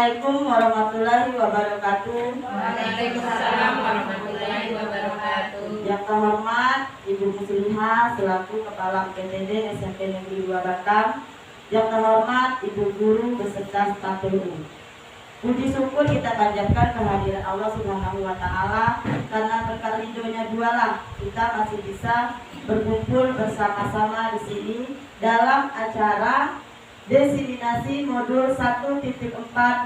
Assalamualaikum warahmatullahi wabarakatuh. Waalaikumsalam warahmatullahi wabarakatuh. Yang terhormat Ibu Muslimah selaku Kepala PTD SMP Negeri 2 Batam. Yang terhormat Ibu Guru beserta staf PU. Puji syukur kita panjatkan kehadiran Allah Subhanahu wa Ta'ala, karena berkat ridhonya jualah kita masih bisa berkumpul bersama-sama di sini dalam acara Diseminasi Modul 1.4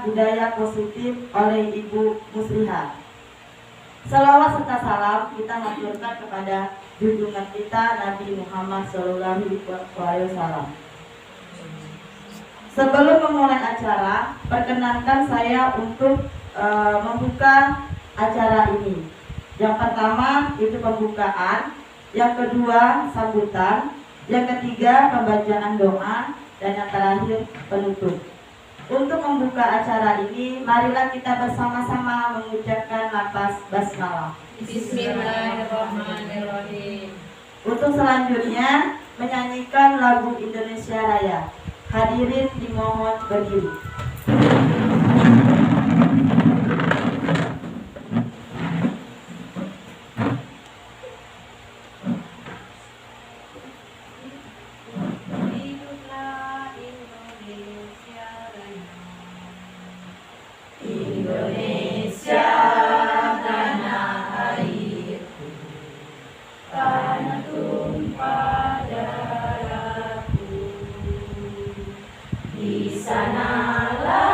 Budaya Positif oleh Ibu Muslihat. Salawat serta salam kita haturkan kepada junjungan kita Nabi Muhammad SAW. Sebelum memulai acara, perkenankan saya untuk membuka acara ini. Yang pertama itu pembukaan, yang kedua sambutan, yang ketiga pembacaan doa, dan yang terakhir penutup. Untuk membuka acara ini, marilah kita bersama-sama mengucapkan lafaz basmalah. Bismillahirrahmanirrahim. Untuk selanjutnya menyanyikan lagu Indonesia Raya. Hadirin dimohon berdiri. Indonesia tanah airku, tanah tumpah darahku. Di sanalah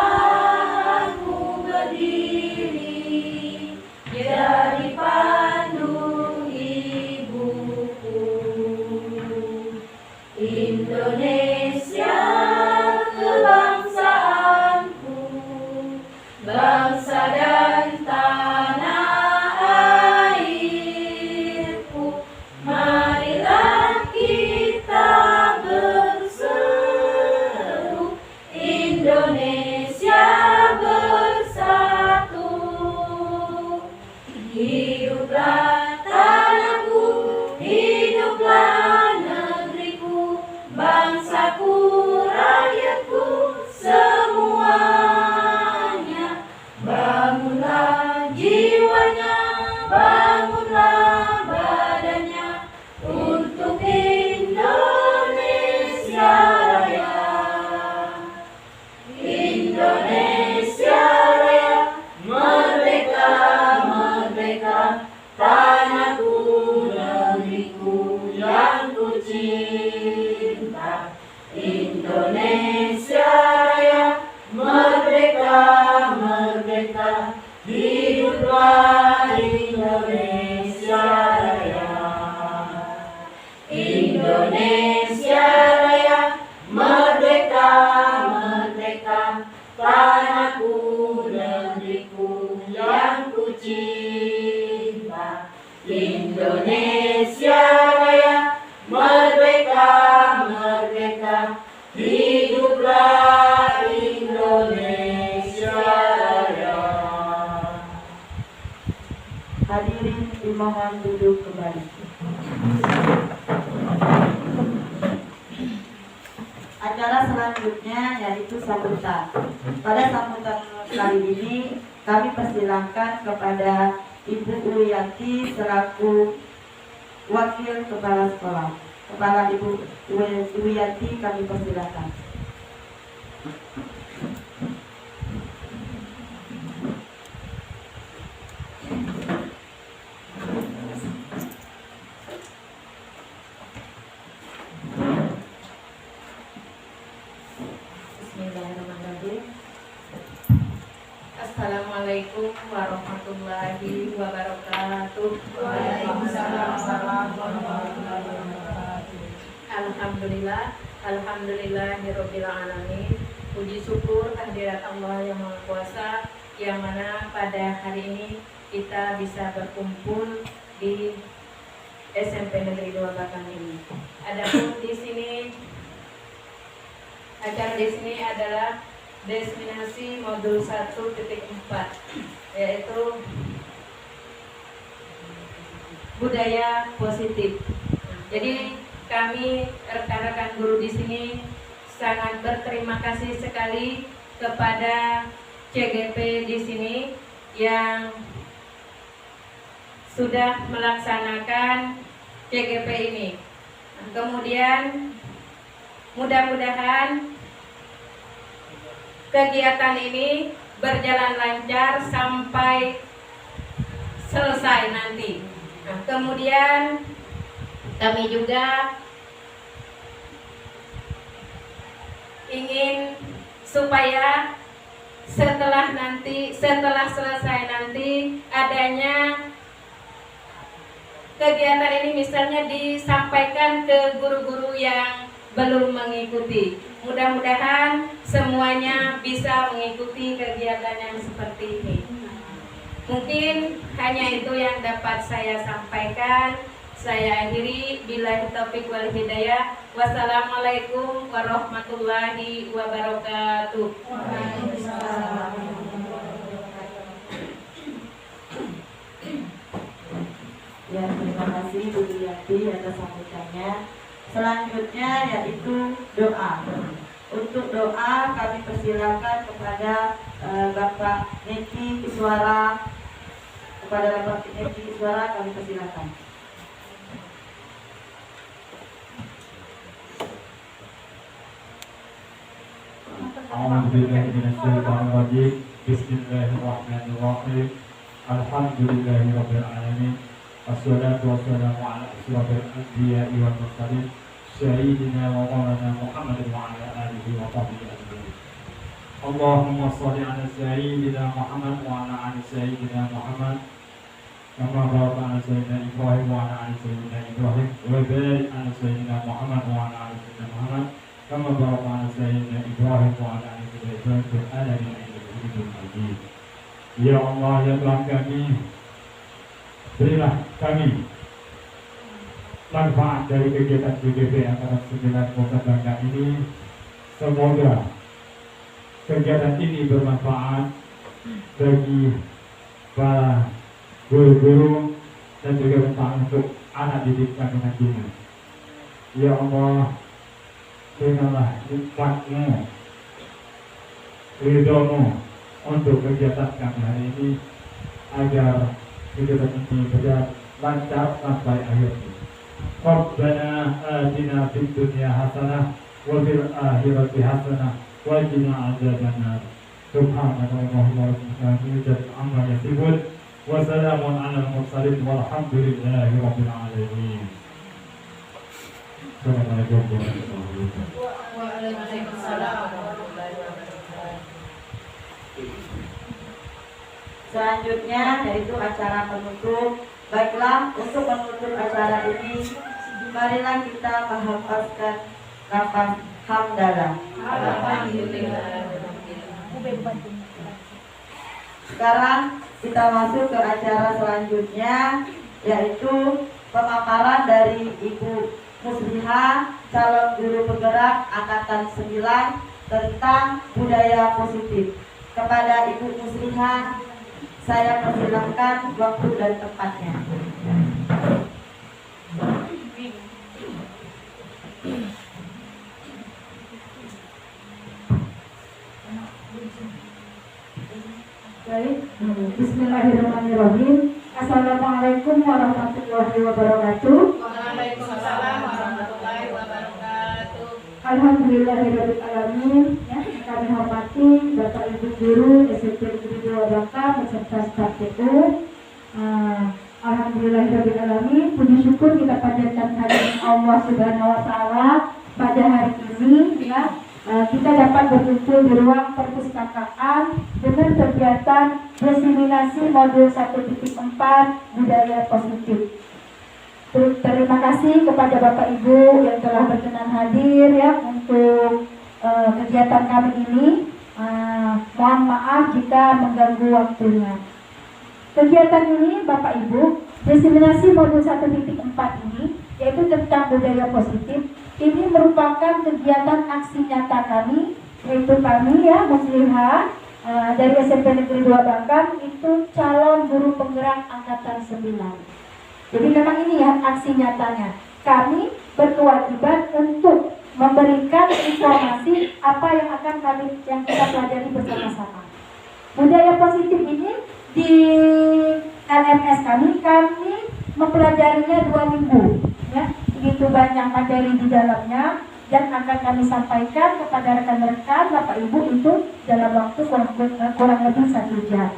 aku berdiri, jadi pandu ibuku. Indonesia kebangsaanku, bangsa dan tanah airku. Marilah kita berseru, Indonesia bersatu. Hiduplah tanahku, hiduplah negeriku, bangsaku, rakyatku semuanya. Bangunlah jiwanya, bangunlah badannya, untuk Indonesia Raya. Indonesia Raya, merdeka, merdeka, tanahku, negeriku yang ku cinta. Indonesia Raya, merdeka, merdeka, hiduplah Indonesia Raya. Indonesia Raya, merdeka, merdeka, tanahku, negeriku yang ku cinta. Indonesia Raya, merdeka, merdeka, hiduplah Indonesia Raya. Hadirin dimohon duduk kembali. Acara selanjutnya yaitu sambutan. Pada sambutan kali ini kami persilahkan kepada Ibu Uwiyanti selaku Wakil Kepala Sekolah. Kepala Ibu Uwiyanti kami persilahkan. Bismillahirrahmanirrahim. Assalamualaikum warahmatullahi wabarakatuh. Waalaikumsalam warahmatullahi wabarakatuh. Alhamdulillah, alhamdulillahirabbil alamin. Puji syukur kehadirat Allah yang Maha Kuasa, yang mana pada hari ini kita bisa berkumpul di SMP Negeri 2 Batam ini. Adapun di sini acara di sini adalah Diseminasi Modul 1.4, yaitu budaya positif. Jadi kami rekan-rekan guru di sini sangat berterima kasih sekali kepada CGP di sini yang sudah melaksanakan CGP ini. Kemudian mudah-mudahan kegiatan ini berjalan lancar sampai selesai nanti. Kemudian kami juga ingin supaya setelah selesai nanti adanya kegiatan ini misalnya disampaikan ke guru-guru yang belum mengikuti. Mudah-mudahan semuanya bisa mengikuti kegiatan yang seperti ini. Mungkin hanya itu yang dapat saya sampaikan. Saya akhiri, billahi taufiq wal hidayah. Wassalamualaikum warahmatullahi wabarakatuh. Ya, terima kasih Bu Yati atas sambutannya. Selanjutnya yaitu doa. Untuk doa kami persilakan kepada Bapak Neki Kiswara. Kepada Bapak Neki Kiswara kami persilakan. A'udzubillahi minasyaitonir rajim. Bismillahirrahmanirrahim. Alhamdulillahirabbil alamin. Wassalatu wassalamu ala asyrofil anbiya'i wal mursalin sayyidina wa maulana Muhammadin wa ala alihi wa sahbihi ajma'in. Allahumma shalli ala sayyidina Muhammad wa ala ali sayyidina Muhammad kama barakta ala sayyidina Ibrahim wa ala ali sayyidina Ibrahim wa barik ala sayyidina Muhammad wa ala ali sayyidina Muhammad kama barakta ala sayyidina Ibrahim wa ala ali sayyidina Ibrahim fil alamin innaka Hamidum Majid. Ya Allah, ya Tuhan kami, berilah kami manfaat dari kegiatan CGP antara 9 kota Bangka ini. Semoga kegiatan ini bermanfaat bagi para guru-guru dan juga bermanfaat untuk anak didik kami nantinya. Ya Allah, berikanlah nikmat-Mu, ridho-Mu untuk kegiatan kami hari ini, agar kegiatan ini berjalan lancar sampai akhir. Rabbana atina fid dunya hasanah wa fil akhirati hasanah wa qina adzabannar. Subhanallahumma wa bihamdihi amma yasifun wa salamun 'alal mursalin walhamdulillahi rabbil alamin. Assalamualaikum warahmatullahi wabarakatuh. Waalaikumsalam warahmatullahi wabarakatuh. Selanjutnya yaitu acara penutup. Baiklah, untuk menutup acara ini, marilah kita menghafazkan lafaz hamdalah. Sekarang kita masuk ke acara selanjutnya, yaitu pemaparan dari Ibu Muslihah, calon guru penggerak angkatan 9 tentang budaya positif. Kepada Ibu Muslihah, saya persilakan waktu dan tempatnya. Baik, bismillahirrahmanirrahim. Assalamualaikum warahmatullahi wabarakatuh. Waalaikumsalam warahmatullahi wabarakatuh. Alhamdulillahirabbil alamin. Ya, kami hormati Bapak Ibu guru SMP Negeri 2 Bangka beserta staf TU. Alhamdulillahirabbil alamin. Puji syukur kita panjatkan kehadirat Allah Subhanahu wa taala pada hari ini, ya. Kita dapat berkumpul di ruang perpustakaan dengan kegiatan diseminasi modul 1.4 budaya positif. Terima kasih kepada Bapak Ibu yang telah berkenan hadir, ya, untuk kegiatan kami ini. Mohon maaf jika mengganggu waktunya. Kegiatan ini Bapak Ibu, diseminasi modul 1.4 ini, yaitu tentang budaya positif. Ini merupakan kegiatan aksi nyata kami, yaitu kami, ya, Muslihah dari SMP Negeri 2 Bangka, itu calon guru penggerak angkatan 9. Jadi memang ini, ya, aksi nyatanya. Kami berkewajiban untuk memberikan informasi apa yang akan kita pelajari bersama-sama. Budaya positif ini di LMS kami mempelajarinya 2 minggu, ya. Begitu banyak materi di dalamnya dan akan kami sampaikan kepada rekan-rekan Bapak Ibu itu dalam waktu kurang lebih 1 jam.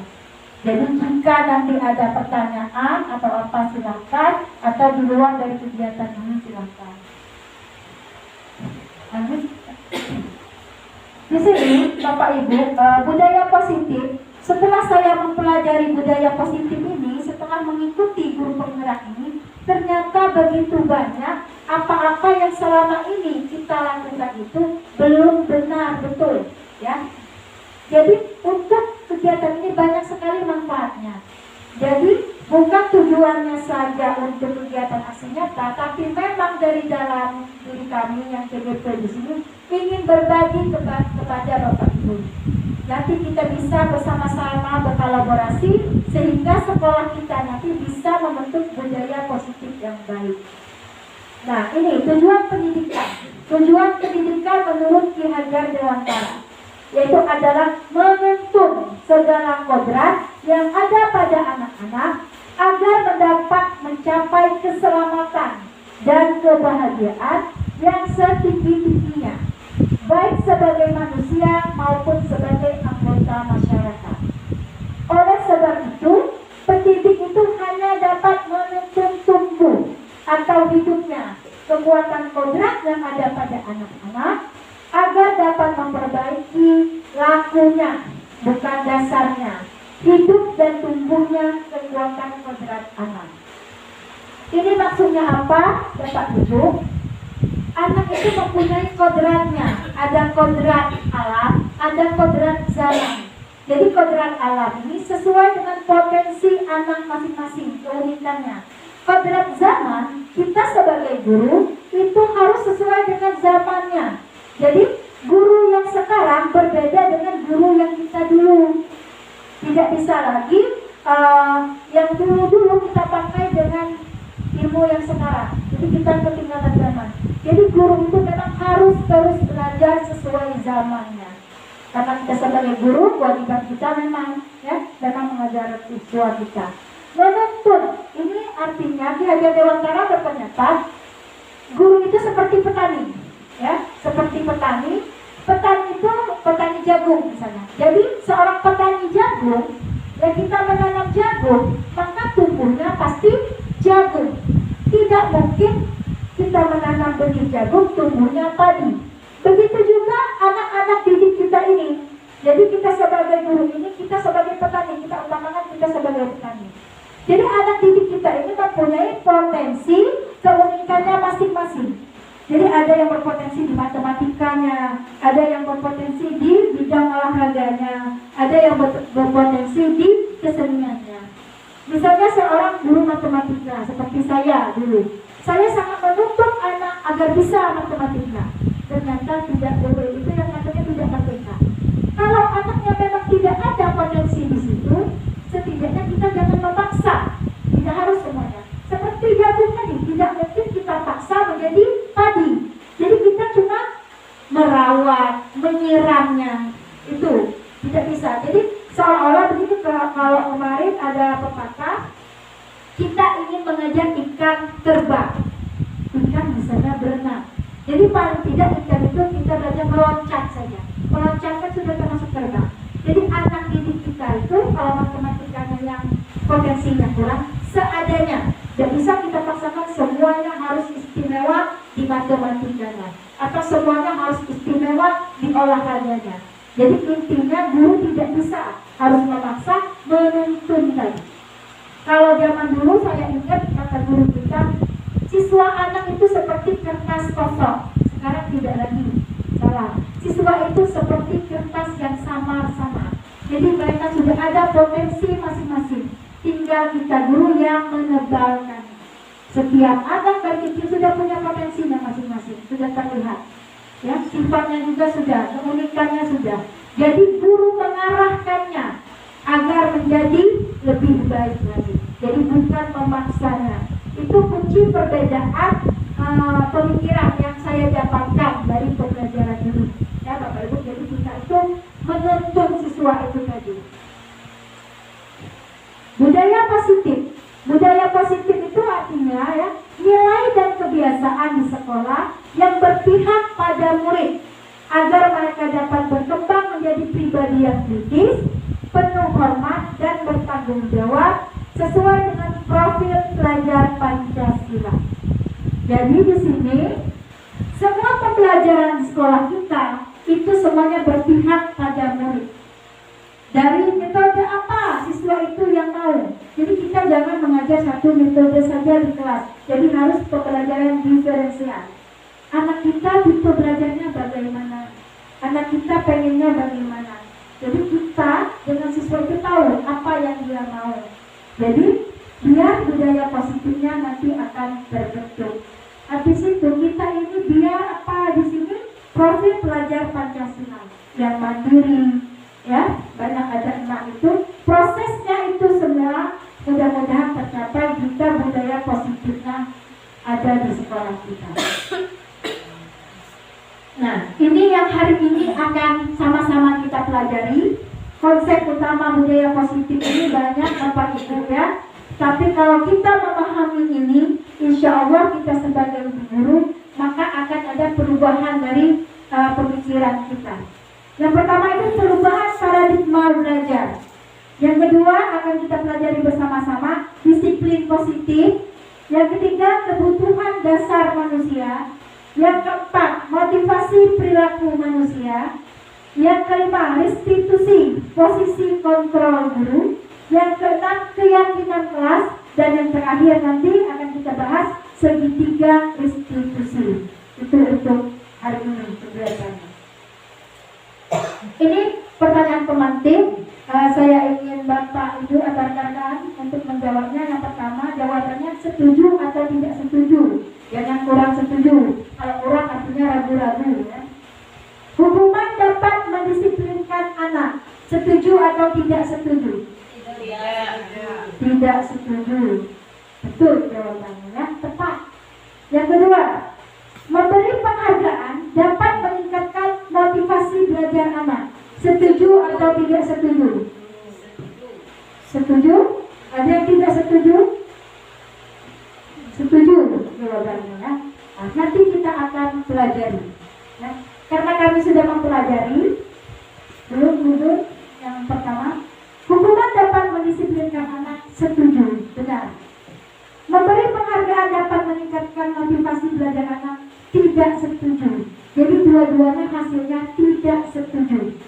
Jadi jika nanti ada pertanyaan atau apa silakan, atau di luar dari kegiatan ini silakan. Di sini Bapak Ibu, budaya positif. Setelah saya mempelajari budaya positif ini, setelah mengikuti guru penggerak ini, ternyata begitu banyak apa-apa yang selama ini kita lakukan itu belum benar betul, ya. Jadi untuk kegiatan ini banyak sekali manfaatnya. Jadi bukan tujuannya saja untuk kegiatan aksi nyata, tapi memang dari dalam diri kami yang CGP di sini ingin berbagi kepada Bapak Ibu. Nanti kita bisa bersama-sama berkolaborasi sehingga sekolah kita nanti bisa membentuk budaya positif yang baik. Nah, ini tujuan pendidikan. Tujuan pendidikan menurut Ki Hajar Dewantara, yaitu adalah menuntun segala kodrat yang ada pada anak-anak agar mendapat mencapai keselamatan dan kebahagiaan yang setinggi-tingginya, baik sebagai manusia maupun sebagai anggota masyarakat. Oleh sebab itu, pendidik itu hanya dapat menuntun tumbuh atau hidupnya kekuatan kodrat yang ada pada anak-anak agar dapat memperbaiki lakunya, bukan dasarnya, hidup dan tumbuhnya kekuatan kodrat anak. Ini maksudnya apa, Bapak Ibu? Anak itu mempunyai kodratnya. Ada kodrat alam, ada kodrat zaman. Jadi kodrat alam ini sesuai dengan potensi anak masing-masing, keunikannya. Kodrat zaman, kita sebagai guru itu harus sesuai dengan zamannya. Jadi guru yang sekarang berbeda dengan guru yang kita dulu. Tidak bisa lagi yang dulu kita pakai dengan ilmu yang sekarang. Jadi kita ketinggalan zaman. Jadi guru itu memang harus terus belajar sesuai zamannya. Karena kita sebagai guru, kewajiban kita memang mengajar siswa kita. Menuntun, ini artinya Ki Hajar Dewantara berpendapat guru itu seperti petani, ya, seperti petani. Petani itu petani jagung misalnya. Jadi seorang petani jagung, ya kita menanam jagung, maka tumbuhnya pasti jagung. Tidak mungkin kita menanam benih jagung, tumbuhnya padi. Begitu juga anak-anak didik kita ini. Jadi kita sebagai guru ini, kita sebagai petani, kita utamakan kita sebagai petani. Jadi anak didik kita ini mempunyai potensi keunikannya masing-masing. Jadi ada yang berpotensi di matematikanya, ada yang berpotensi di bidang olahraganya, ada yang berpotensi di keseniannya. Misalnya seorang guru matematika seperti saya dulu, saya sangat menuntut anak agar bisa matematika. Ternyata tidak boleh, itu yang katanya tidak merdeka. Kalau anaknya memang tidak ada potensi di situ, setidaknya kita jangan memaksa. Tidak harus semuanya. Seperti jagung tadi, tidak mungkin kita paksa menjadi padi. Jadi kita cuma merawat, menyiramnya, itu tidak bisa. Jadi seolah-olah begitu. Kalau kemarin ada pepatah, kita ingin mengajar ikan terbang, ikan misalnya berenang. Jadi paling tidak ikan itu kita belajar meloncat saja. Meloncat kan sudah termasuk terbang. Jadi anak didik kita itu kalau matematikanya yang potensinya kurang, seadanya. Tidak bisa kita paksakan semuanya harus istimewa di matematikanya, atau semuanya harus istimewa di olahraganya. Jadi intinya guru tidak bisa harus memaksa, menuntun tadi. Kalau zaman dulu saya ingat kata guru kita, siswa anak itu seperti kertas kosong. Sekarang tidak lagi, salah. Siswa itu seperti kertas yang samar-samar. Jadi mereka sudah ada potensi masing-masing. Tinggal kita guru yang menebalkan. Setiap anak dari kecil sudah punya potensinya masing-masing, sudah terlihat. Ya, sifatnya juga sudah, keunikannya sudah. Jadi guru mengarahkannya agar menjadi lebih baik lagi. Jadi bukan memaksanya. Itu kunci perbedaan pemikiran yang saya dapatkan dari pembelajaran ini. Ya Bapak Ibu, jadi kita itu menuntun siswa itu tadi. berpihak pada murid agar mereka dapat berkembang menjadi pribadi yang kritis, penuh hormat dan bertanggung jawab sesuai dengan profil pelajar Pancasila. Jadi di sini semua pembelajaran di sekolah kita itu semuanya berpihak pada murid. Dari metode apa siswa itu yang mau. Jadi kita jangan mengajar satu metode saja di kelas. Jadi harus pembelajaran diferensial. Anak kita tipe belajarnya bagaimana, anak kita pengennya bagaimana. Jadi kita dengan siswa itu tahu apa yang dia mau. Jadi biar budaya positifnya nanti akan terbentuk. Habis itu kita ini biar apa di sini profil pelajar Pancasila yang mandiri, ya banyak ada 6 itu. Prosesnya itu semua mudah-mudahan tercapai jika budaya positifnya ada di sekolah kita. Nah, ini yang hari ini akan sama-sama kita pelajari. Konsep utama budaya positif ini banyak Bapak Ibu ya. Tapi kalau kita memahami ini, insya Allah kita sebagai guru, maka akan ada perubahan dari pemikiran kita. Yang pertama itu perubahan paradigma belajar. Yang kedua akan kita pelajari bersama-sama disiplin positif. Yang ketiga kebutuhan dasar manusia. Yang keempat motivasi perilaku manusia. Yang kelima restitusi posisi kontrol guru. Yang keenam keyakinan kelas. Dan yang terakhir nanti akan kita bahas segitiga restitusi. Itu untuk hari ini pembelajarannya. Ini pertanyaan pemantik. Saya ingin Bapak Ibu atau rekan-rekan untuk menjawabnya. Yang pertama jawabannya setuju atau tidak setuju. Jangan kurang setuju. Kalau kurang artinya ragu-ragu ya. Hukuman dapat mendisiplinkan anak. Setuju atau tidak setuju? Tidak setuju. Betul jawabannya ya, tepat. Yang kedua, memberi penghargaan dapat meningkatkan motivasi belajar anak. Setuju atau tidak setuju? Setuju? Ada yang tidak setuju? Setuju jawabannya ya. Nah, nanti kita akan pelajari ya. Karena kami sudah mempelajari dulu yang pertama, hukuman dapat mendisiplinkan anak. Setuju, benar. Memberi penghargaan dapat meningkatkan motivasi belajar anak. Tidak setuju. Jadi dua-duanya hasilnya tidak setuju.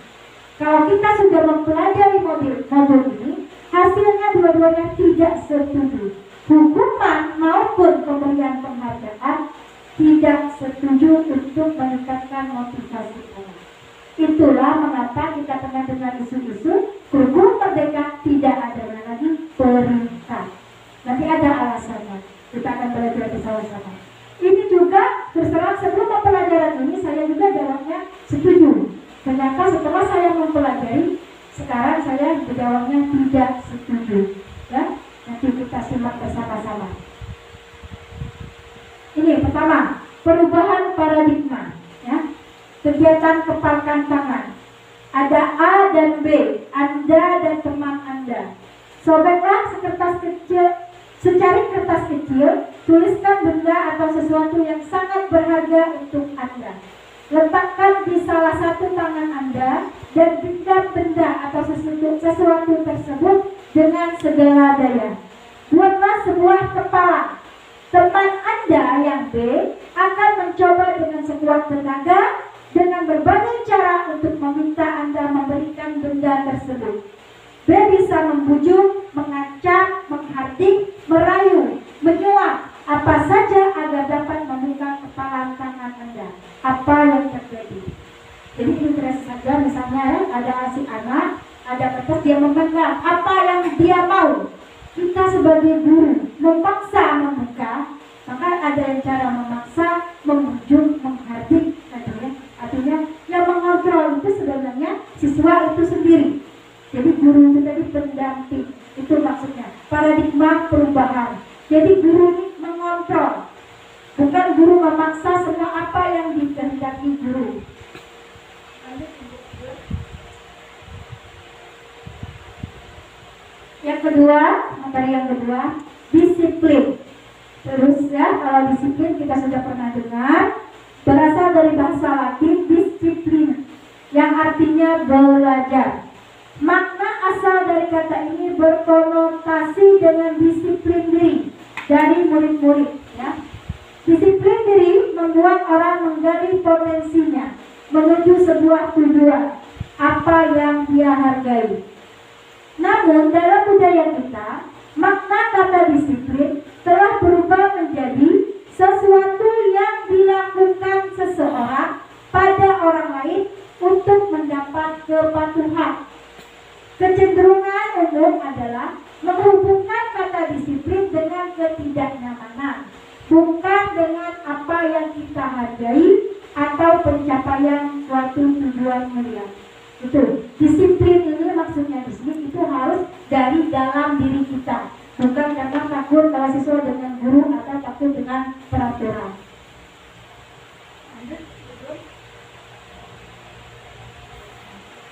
Kalau kita sudah mempelajari modul ini, hasilnya dua-duanya tidak setuju. Hukuman maupun pemberian penghargaan tidak setuju untuk meningkatkan motivasi anak. Itulah mengapa kita pernah dengar isu-isu kurikulum merdeka tidak ada lagi perintah. Nanti ada alasannya. Kita akan belajar bersama-sama. Ini juga terserah sebelum pembelajaran ini saya juga jawabnya setuju. Ternyata setelah saya mempelajari, sekarang saya menjawabnya tidak setuju. Ya, nanti kita simak bersama-sama. Ini pertama, perubahan paradigma. Ya, kegiatan kepalkan tangan. Ada A dan B, Anda dan teman Anda. Sobeklah secari kertas kecil, tuliskan benda atau sesuatu yang sangat berharga untuk Anda. Letakkan di salah satu tangan Anda dan genggam benda atau sesuatu tersebut dengan segala daya. Buatlah sebuah kepala. Teman Anda yang B akan mencoba dengan sekuat tenaga dengan berbagai cara untuk meminta Anda memberikan benda tersebut. B bisa membujuk, mengancam, menghardik, merayu, menyuap, apa saja agar dapat membuka kepala tangan Anda. Apa yang terjadi? Jadi interest saja misalnya ya, ada si anak, ada kertas dia memegang apa yang dia mau. Kita sebagai guru memaksa membuka, maka ada yang cara memaksa, membujuk, menghardik, artinya yang mengontrol itu sebenarnya siswa itu sendiri. Jadi guru itu tadi pendamping, itu maksudnya paradigma perubahan. Jadi guru ini mengontrol, bukan guru memaksa semua apa yang dikehendaki guru. Yang kedua, materi yang kedua, disiplin. Terus ya, kalau disiplin kita sudah pernah dengar, berasal dari bahasa Latin disiplin, yang artinya belajar. Makna asal dari kata ini berkonotasi dengan disiplin diri dari murid-murid. Ya. Disiplin diri membuat orang menggali potensinya menuju sebuah tujuan, apa yang dia hargai. Namun dalam budaya kita, makna kata disiplin telah berubah menjadi sesuatu yang dilakukan seseorang pada orang lain untuk mendapat kepatuhan. Kecenderungan umum adalah menghubungkan kata disiplin dengan ketidaknyamanan, bukan dengan apa yang kita hargai atau pencapaian suatu tujuan mulia. Itu disiplin ini maksudnya di sini itu harus dari dalam diri kita, bukan karena takut kalau sesuai dengan guru atau takut dengan peraturan.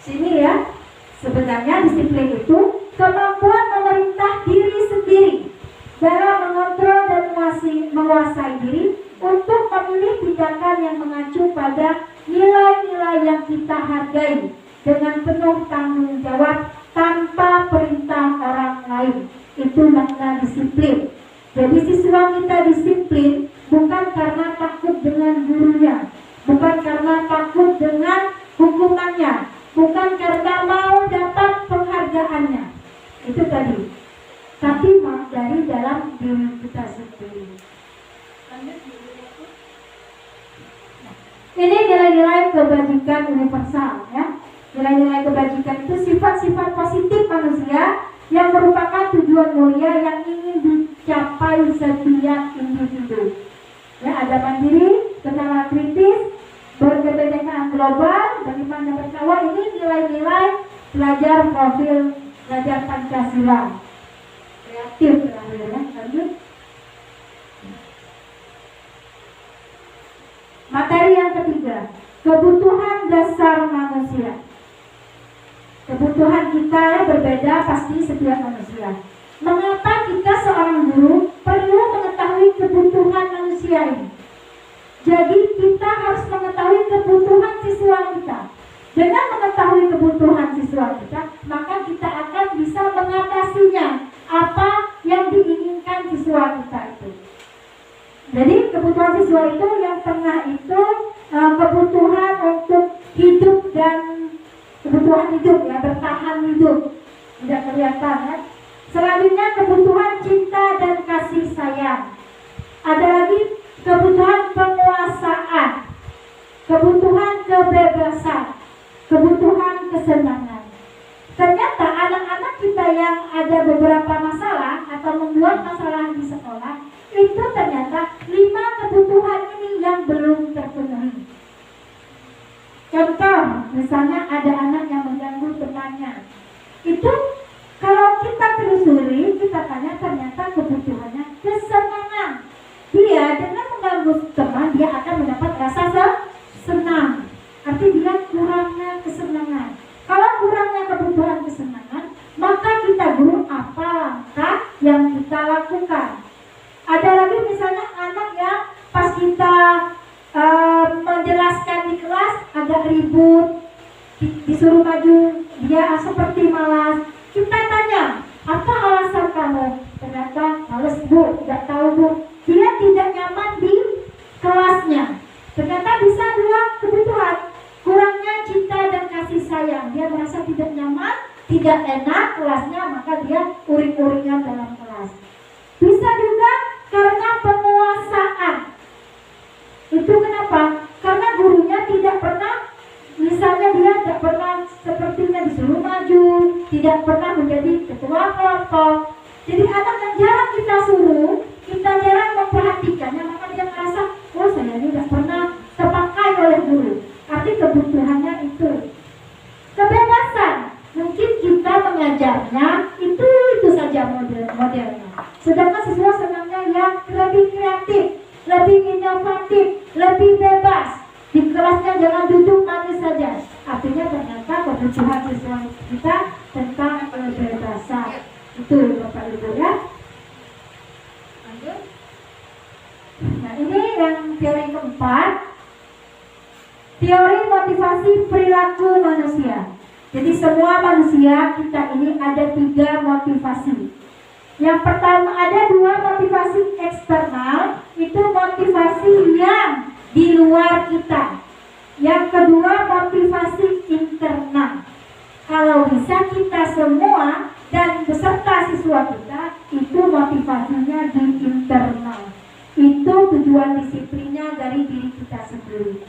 Sini ya, sebenarnya disiplin itu kemampuan memerintah diri sendiri dalam mengontrol dan menguasai diri untuk memilih tindakan yang mengacu pada nilai-nilai yang kita hargai dengan penuh tanggung jawab tanpa perintah orang lain. Itu makna disiplin. Jadi siswa kita disiplin bukan karena takut dengan gurunya, bukan karena takut dengan hukumannya, bukan karena mau dapat penghargaannya. Itu tadi. Tapi dari dalam diri kita sendiri. Ini nilai-nilai kebajikan universal, ya. Nilai-nilai kebajikan itu sifat-sifat positif manusia yang merupakan tujuan mulia yang ingin dicapai setiap individu. Ya, ada mandiri, kenalan kritis, berkebinekaan global, bagaimana berkawan. Ini nilai-nilai pelajar profil pelajar Pancasila. Kreatif terakhir, ya. Lanjut. Materi yang ketiga, kebutuhan dasar manusia. Kebutuhan kita berbeda pasti setiap manusia. Mengapa kita seorang guru perlu mengetahui kebutuhan manusia ini? Jadi kita harus mengetahui kebutuhan siswa kita. Dengan mengetahui kebutuhan siswa kita, maka kita akan bisa mengatasinya. Apa yang diinginkan siswa kita itu. Jadi kebutuhan siswa itu yang tengah itu kebutuhan untuk hidup dan kebutuhan hidup, ya, bertahan hidup. Tidak kelihatan, ya. Selanjutnya kebutuhan cinta dan kasih sayang. Ada lagi kebutuhan penguasaan, kebutuhan kebebasan, kebutuhan kesenangan. Ternyata anak-anak kita yang ada beberapa masalah atau membuat masalah di sekolah, itu ternyata 5 kebutuhan ini yang belum terpenuhi. Contoh, misalnya ada anak yang mengganggu temannya. Itu kalau kita telusuri, kita tanya, ternyata kebutuhannya kesenangan. Dia dengan mengganggu teman, dia akan mendapat rasa senang. Artinya dia kurangnya kesenangan. Kalau kurangnya kebutuhan kesenangan, maka kita guru apa langkah yang kita lakukan. Ada lagi misalnya anak yang pas kita menjelaskan di kelas agak ribut, disuruh maju, dia seperti malas. Kita tanya, apa alasan kamu? Ternyata males bu, tidak tahu bu. Dia tidak nyaman di kelasnya. Ternyata bisa 2 kebutuhan, kurangnya cinta dan kasih sayang. Dia merasa tidak nyaman, tidak enak kelasnya, maka dia uring-uringan dalam kelas. Bisa juga karena penguasaan. Itu kenapa? Karena gurunya tidak pernah, misalnya dia tidak pernah sepertinya disuruh maju, tidak pernah menjadi ketua kelompok. Jadi anak yang jarang kita suruh, kita jarang memperhatikannya, maka dia merasa, oh saya ini tidak pernah terpakai oleh guru. Arti kebutuhannya itu. Kebebasan, mungkin kita mengajarnya itu saja modelnya. Sedangkan siswa senangnya yang lebih kreatif, lebih inovatif, lebih bebas. Di kelasnya jangan duduk manis saja. Artinya ternyata kebutuhan siswa kita tentang kebebasan. Itu Bapak Ibu, ya. Lanjut. Nah ini yang teori keempat. teori motivasi perilaku manusia. Jadi semua manusia kita ini ada 3 motivasi. Yang pertama ada 2 motivasi eksternal, itu motivasi yang di luar kita. Yang kedua motivasi internal. Kalau bisa kita semua dan beserta siswa kita itu motivasinya di internal. Itu tujuan disiplinnya dari diri kita sendiri.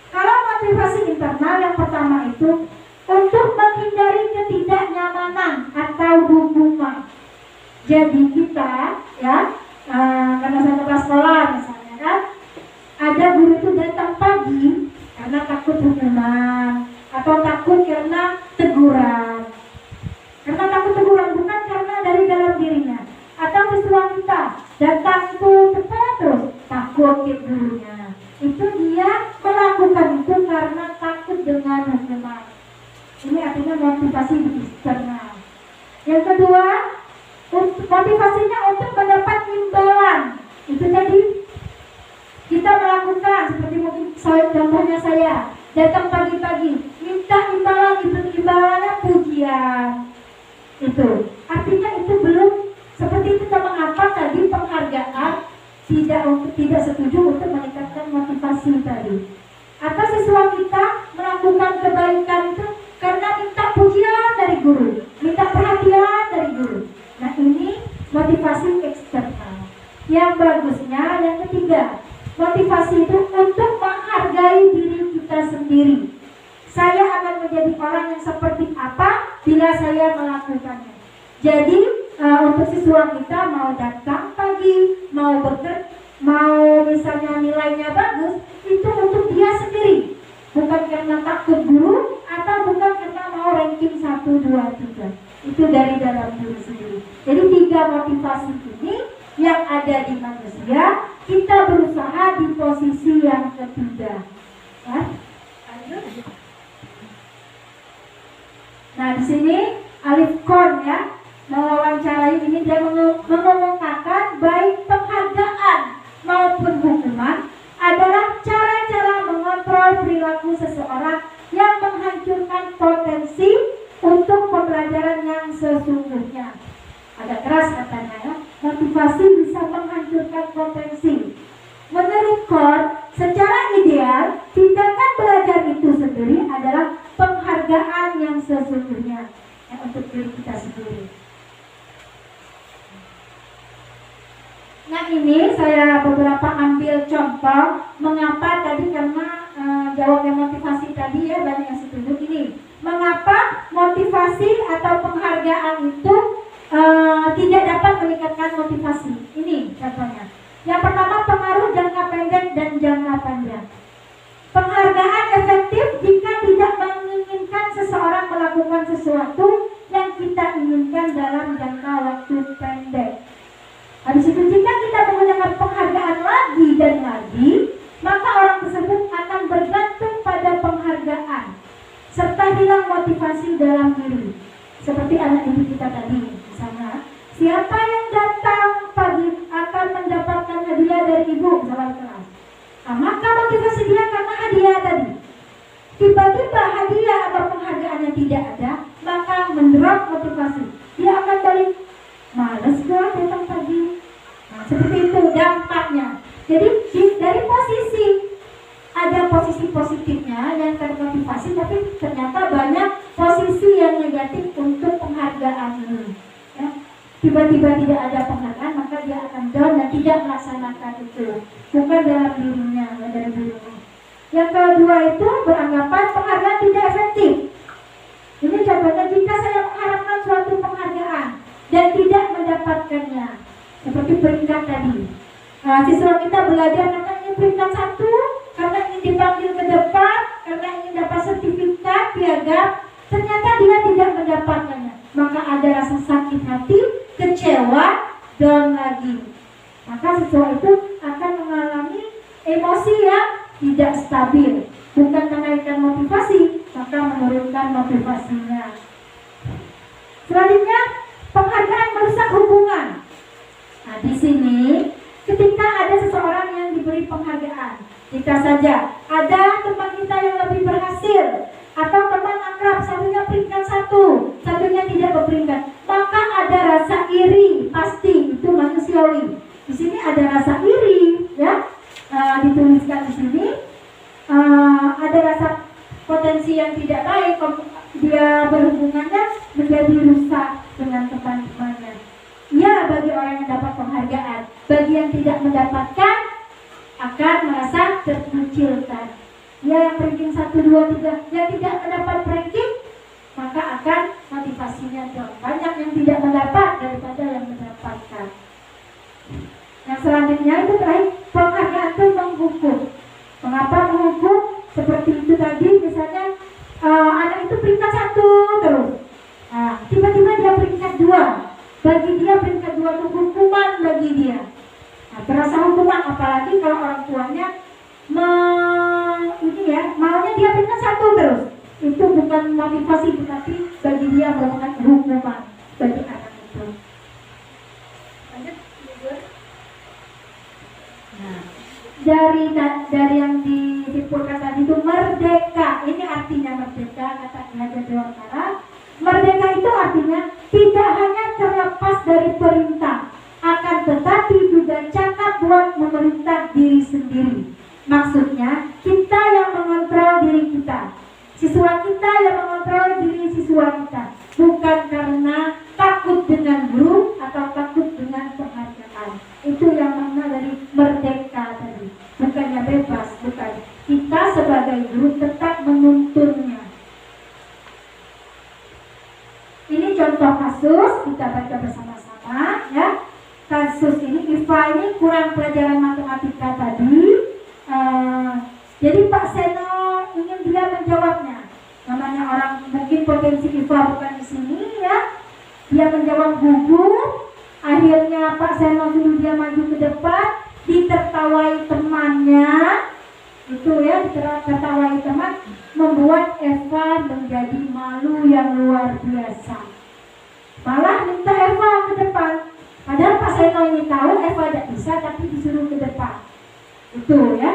Kalau motivasi internal yang pertama itu untuk menghindari ketidaknyamanan atau dukungan. Jadi kita ya karena saya kelas sekolah misalnya kan, ada guru itu datang pagi karena takut hukuman atau takut karena teguran. Karena takut teguran bukan karena dari dalam dirinya. Atau siswa kita datang itu cepat terus takut ke gurunya. Itu dia melakukan itu karena takut dengan hukuman. Ini artinya motivasi eksternal. Yang kedua, motivasinya untuk mendapat imbalan. Itu tadi kita melakukan seperti mungkin contohnya saya datang pagi-pagi minta imbalannya pujian. Itu artinya itu belum seperti itu. Mengapa tadi penghargaan tidak setuju untuk meningkatkan motivasi tadi. Atau siswa kita melakukan kebaikan itu karena minta pujian dari guru, minta perhatian dari guru. Nah ini motivasi eksternal. Yang bagusnya yang ketiga, motivasi itu untuk menghargai diri kita sendiri. Saya akan menjadi orang yang seperti apa bila saya melakukannya. Jadi untuk siswa kita mau datang pagi, mau bekerja, mau misalnya nilainya bagus, itu untuk dia sendiri. Bukan karena takut guru atau bukan karena mau ranking 1, 2, 3. Itu dari dalam diri sendiri. Jadi 3 motivasi ini yang ada di manusia, kita berusaha di posisi yang ketiga. Ya? Nah di sini Alif Korn ya mewawancarai ini, dia mengumumkan baik penghargaan maupun hukuman adalah cara-cara mengontrol perilaku seseorang yang menghancurkan potensi untuk pembelajaran yang sesungguhnya. Agak keras katanya ya, motivasi bisa menghancurkan potensi. Menurut Korn, secara ideal, tindakan belajar itu sendiri adalah penghargaan yang sesungguhnya ya, untuk diri kita sendiri. Nah ini saya beberapa ambil contoh mengapa tadi, karena jawabnya motivasi tadi ya banyak yang setuju. Ini mengapa motivasi atau penghargaan itu tidak dapat meningkatkan motivasi. Ini contohnya. Yang pertama, pengaruh jangka pendek dan jangka panjang. Penghargaan efektif jika tidak menginginkan seseorang melakukan sesuatu yang kita inginkan dalam jangka waktu pendek. Habis itu jika kita menggunakan penghargaan lagi dan lagi, maka orang tersebut akan bergantung pada penghargaan serta hilang motivasi dalam diri. Seperti anak ibu kita tadi, misalnya, siapa yang datang pagi akan mendapatkan hadiah dari ibu dalam kelas. Nah, maka motivasi dia karena hadiah tadi. Tiba-tiba hadiah atau penghargaannya tidak ada, maka mendrop motivasi. Dia akan balik, males gua datang pagi. Nah, seperti itu dampaknya. Jadi dari posisi ada posisi positifnya yang termotivasi, tapi ternyata banyak posisi yang negatif untuk penghargaan ini. Ya. Tiba-tiba tidak ada penghargaan, maka dia akan down dan tidak melaksanakan itu. Bukan dalam dirinya, dari dirinya. Yang kedua itu beranggapan penghargaan tidak efektif. Ini contohnya jika saya mengharapkan suatu penghargaan dan tidak mendapatkannya, seperti peringkat tadi. Nah, siswa kita belajar karena ingin peringkat 1, karena ingin dipanggil ke depan, karena ingin dapat sertifikat, piagam, ternyata dia tidak mendapatkannya. Maka ada rasa sakit hati, kecewa, down lagi. Maka siswa itu akan mengalami emosi yang tidak stabil. Bukan menaikkan motivasi, maka menurunkan motivasinya. Selanjutnya, penghargaan merusak hubungan. Nah, di sini ketika ada seseorang yang diberi penghargaan, Kita saja. Ada teman kita yang lebih berhasil, atau teman akrab, satunya peringkat 1, satunya tidak berperingkat, maka ada rasa iri, pasti itu manusiawi. Di sini ada rasa iri, ya, dituliskan di sini. Ada rasa potensi yang tidak baik, dia berhubungannya menjadi rusak dengan teman-temannya. Ya, bagi orang yang dapat penghargaan, bagi yang tidak mendapatkan akan merasa terkucilkan. Ya, yang ranking 1, 2, 3 yang tidak mendapat ranking, maka akan motivasinya jauh banyak yang tidak mendapat daripada yang mendapatkan. Yang selanjutnya itu terakhir, penghargaan itu menghukum. Mengapa menghukum? Seperti itu tadi, misalnya anak itu peringkat 1 terus, tiba-tiba dia peringkat 2. Bagi dia peringkat 2 itu hukuman bagi dia. Terasa hukuman, apalagi kalau orang tuanya maunya dia peringkat 1 terus. Itu bukan motivasi, tetapi bagi dia merupakan hukuman bagi anak itu. Lanjut, dari yang disimpulkan tadi itu merdeka. Ini artinya merdeka, kata Belajar Dewantara. Merdeka itu artinya tidak hanya terlepas dari perintah, akan tetapi juga cakap buat memerintah diri sendiri. Maksudnya kita yang mengontrol diri kita, siswa kita yang mengontrol diri siswa kita, bukan karena takut dengan guru atau takut dengan penghargaan. Itu yang makna dari merdeka tadi. Bukannya bebas, bukan. Kita sebagai guru tetap menuntunnya. Ini contoh kasus, kita baca bersama-sama, ya. Kasus ini, IFA ini kurang pelajaran matematika tadi. Jadi Pak Seno ingin dia menjawabnya. Namanya orang mungkin potensi IFA bukan di sini, ya. Dia menjawab gugur. Akhirnya Pak Seno suruh dia maju ke depan, ditertawai temannya. Itu ya, ditertawai teman, membuat Eva menjadi malu yang luar biasa. Malah minta Eva ke depan. Padahal Pak Seno ini tahu Eva tidak bisa, tapi disuruh ke depan. Itu ya.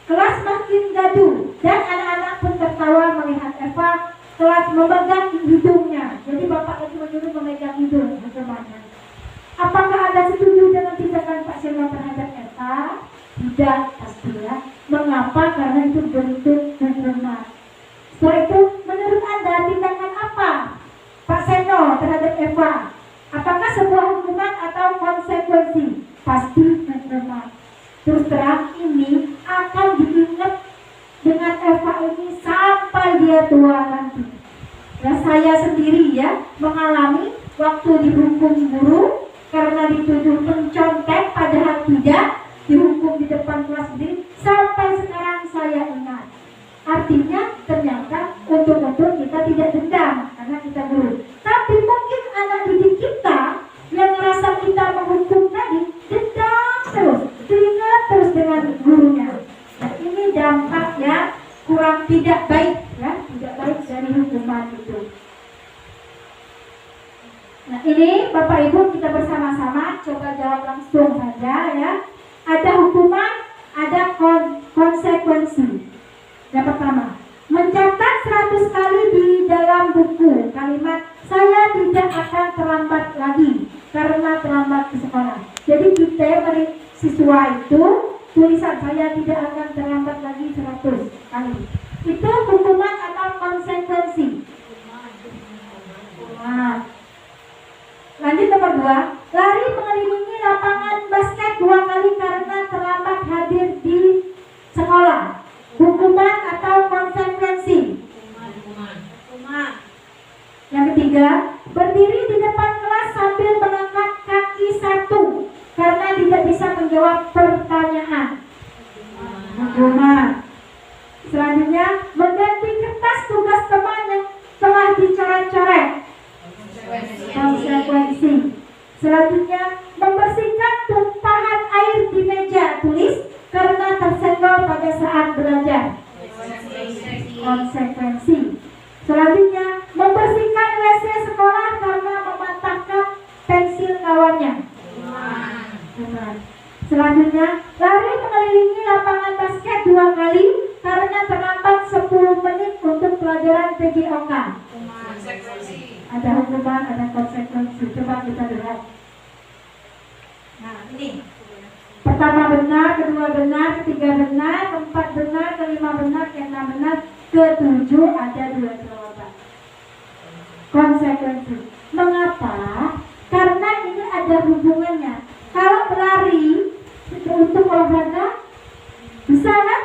Kelas makin gaduh dan anak-anak pun tertawa melihat Eva. Kelas memegang hidungnya. Jadi bapak itu menyuruh memegang hidung hukumannya. Apakah Anda setuju dengan tindakan Pak Seno terhadap Eva? Tidak, pasti ya. Mengapa? Karena itu bentuk hukuman. Setelah itu, menurut Anda tindakan apa Pak Seno terhadap Eva? Apakah sebuah hukuman atau konsekuensi? Pasti hukuman. Terus terang ini akan diingat dengan Eva ini sampai dia tua nanti. Ya, saya sendiri ya mengalami waktu dihukum guru karena dituduh mencontek padahal tidak, dihukum di depan kelas sendiri. Sampai sekarang saya ingat. Artinya ternyata untuk kita tidak dendam karena kita guru. Tapi mungkin anak didik kita yang merasa kita menghukum tadi dendam terus, teringat terus dengan gurunya. Nah, ini dampaknya kurang tidak baik ya, tidak baik dari hukuman itu. Nah, ini Bapak Ibu kita bersama-sama coba jawab langsung saja ya. Ada hukuman, ada konsekuensi. Yang pertama, mencatat 100 kali di dalam buku kalimat saya tidak akan terlambat lagi karena terlambat ke sekolah. Jadi kita beri siswa itu tulisan saya tidak akan terlambat lagi 100 kali. Itu hukuman atau konsekuensi? Hukuman. Lanjut nomor 2, lari mengelilingi lapangan basket 2 kali karena terlambat hadir di sekolah. Hukuman atau konsekuensi? Hukuman. Yang ketiga, berdiri di depan kelas sambil mengangkat kaki 1 karena tidak bisa menjawab pertanyaan. Hukuman. Selanjutnya, mengganti kertas tugas teman yang telah dicoret-coret. Konsekuensi. Selanjutnya, membersihkan tumpahan air di meja tulis karena tersenggol pada saat belajar. Konsekuensi. Selanjutnya, membersihkan WC sekolah karena mematahkan pensil kawannya. Selanjutnya, lari mengelilingi lapangan basket 2 kali karena terlambat 10 menit untuk pelajaran PJOK. Ada hukuman, ada konsekuensi. Coba kita lihat. Nah, ini. Pertama benar, kedua benar, ketiga benar, keempat benar, kelima benar, keenam benar, ketujuh ada 2 jawaban. Konsekuensi. Mengapa? Karena ini ada hubungannya. Kalau berlari untuk olahraga, bisa kan?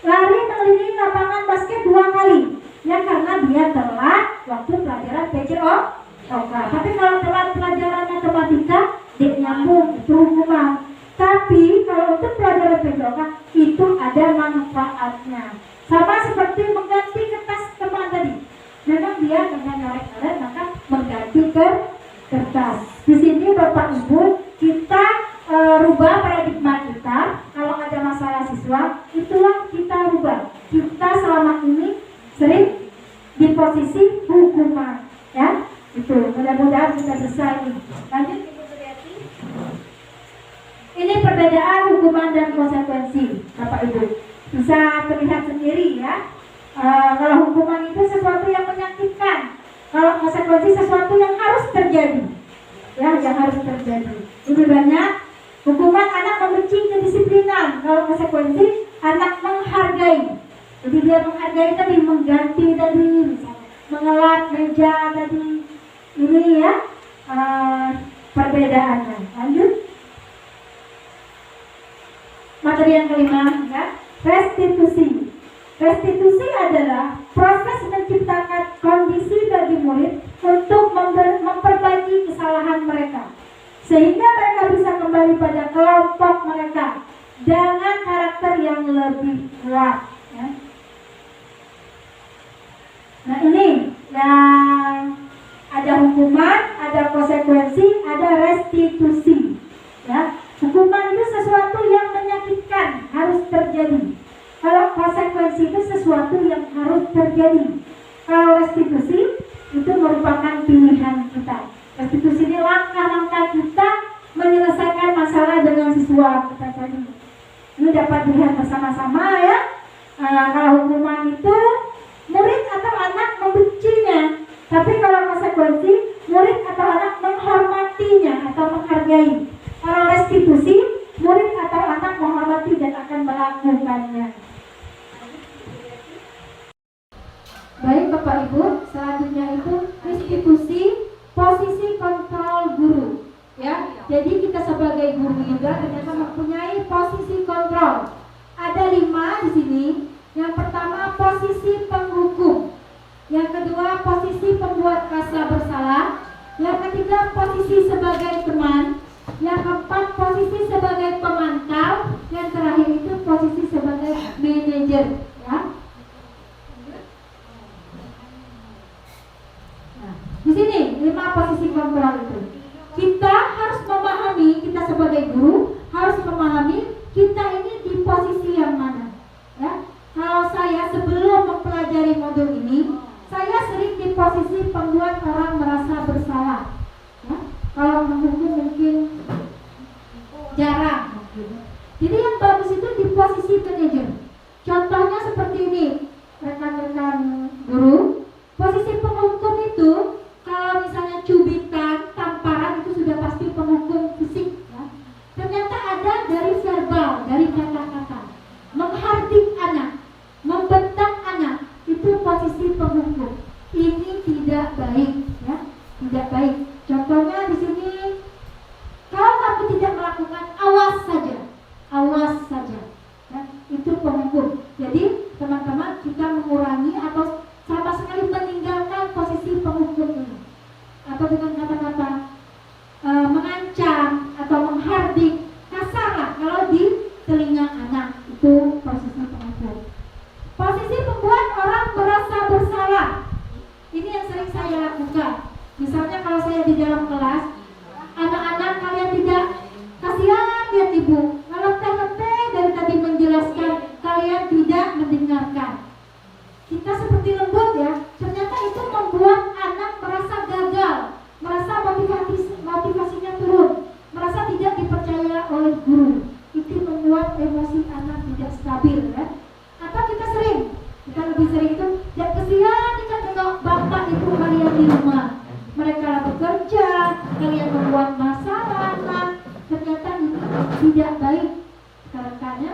Lari mengelilingi lapangan basket 2 kali. Ya karena dia telat waktu pelajaran PJOK. Tapi kalau telat pelajaran matematika, dia nyambung, itu hukuman. Tapi kalau untuk pelajaran PJOK itu ada manfaatnya. Sama seperti mengganti kertas teman tadi. Memang dia karena nyoret-nyoret maka mengganti kertas. Di sini Bapak Ibu kita rubah paradigma kita. Kalau ada masalah siswa, itulah kita rubah. Kita selama ini sering di posisi hukuman, ya. Itu mudah-mudahan kita selesai ini. Lanjut Ibu Suryati. Ini perbedaan hukuman dan konsekuensi, Bapak Ibu. Bisa terlihat sendiri ya. Kalau hukuman itu sesuatu yang menyakitkan, kalau konsekuensi sesuatu yang harus terjadi, ya, yang harus terjadi. Lebih banyak hukuman anak membenci kedisiplinan, kalau konsekuensi anak menghargai. Jadi dia menghargai tadi, mengganti tadi, misalnya mengelap meja tadi. Ini ya perbedaannya. Lanjut. Materi yang kelima, ya, restitusi. Restitusi adalah proses menciptakan kondisi bagi murid untuk memperbaiki kesalahan mereka, sehingga mereka bisa kembali pada kelompok mereka dengan karakter yang lebih kuat. Ya. Nah ini yang ada hukuman, ada konsekuensi, ada restitusi. Ya. Hukuman itu sesuatu yang menyakitkan, harus terjadi. Kalau konsekuensi itu sesuatu yang harus terjadi. Kalau restitusi itu merupakan pilihan kita. Restitusi ini langkah-langkah kita menyelesaikan masalah dengan siswa kita tadi. Ini dapat dilihat bersama-sama ya. Kalau hukuman itu murid atau anak membencinya, tapi kalau konsekuensi murid atau anak menghormatinya atau menghargai. Kalau restitusi murid atau anak menghormati dan akan melakukannya. Baik Bapak Ibu, selanjutnya itu restitusi posisi kontrol guru. Ya, jadi kita sebagai guru juga ternyata mempunyai posisi kontrol. Ada 5 di sini. Yang pertama posisi penghukum. Yang kedua posisi pembuat rasa bersalah. Yang ketiga posisi sebagai teman. Yang keempat posisi sebagai pemantau. Yang terakhir itu posisi sebagai manajer. Ya. Di sini 5 posisi kontrol itu. Kita harus memahami, kita sebagai guru harus memahami kita ini di posisi yang mana. Ya. Kalau saya sebelum mempelajari modul ini, saya sering di posisi pembuat orang merasa bersalah. Ya. Kalau menghukum mungkin jarang. Jadi yang bagus itu di posisi manajer. Contohnya seperti ini, rekan-rekan guru. Posisi penghukum itu kalau misalnya cubitan, tamparan itu sudah pasti penghukum fisik. Ya. Ternyata ada dari verbal, dari kata-kata, menghardik anak, membentak anak, itu posisi penghukum. Ini tidak baik, ya, tidak baik. Contohnya di sini, kalau kamu tidak melakukan, awas saja, ya, itu penghukum. Jadi teman-teman kita mengurangi atau sama sekali meninggalkan posisi penghukum ini, atau dengan kata-kata mengancam atau menghardik kasar kalau di telinga anak, itu posisi penghukum. Posisi membuat orang merasa bersalah, ini yang sering saya lakukan. Misalnya kalau saya di dalam kelas, anak-anak kalian tidak kasihan lihat ibu, kalau teh dari tadi menjelaskan kalian tidak mendengarkan. Kita seperti lembut ya, ternyata itu membuat anak merasa gagal, merasa motivasinya turun, merasa tidak dipercaya oleh guru. ya. Atau kita lebih sering itu, ya kesian kita tengok bapak ibu kalian di rumah, mereka bekerja, kalian membuat masalah, ternyata itu tidak baik. Karena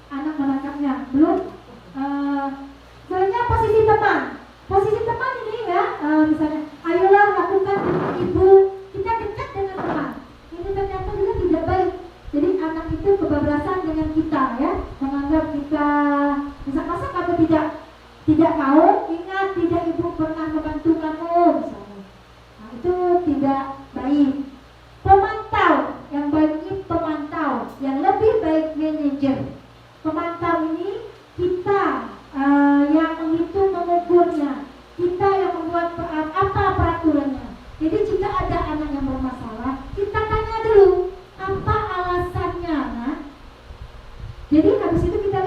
anak menangkapnya belum. Soalnya posisi teman ini ya, misalnya ayolah lakukan dengan ibu, kita dekat dengan teman, ini ternyata juga tidak baik. Jadi anak itu kebablasan dengan kita ya, menganggap kita masa kamu tidak mau, ingat tidak ibu pernah membantu kamu misalnya. Nah, itu tidak baik. Pemantau yang baik ini pemantau, yang lebih baik manajer. Pemantau ini kita yang menghitung mengukurnya, kita yang membuat apa peraturannya. Jadi jika ada anak yang bermasalah, kita tanya dulu apa alasannya, nah. Jadi habis itu kita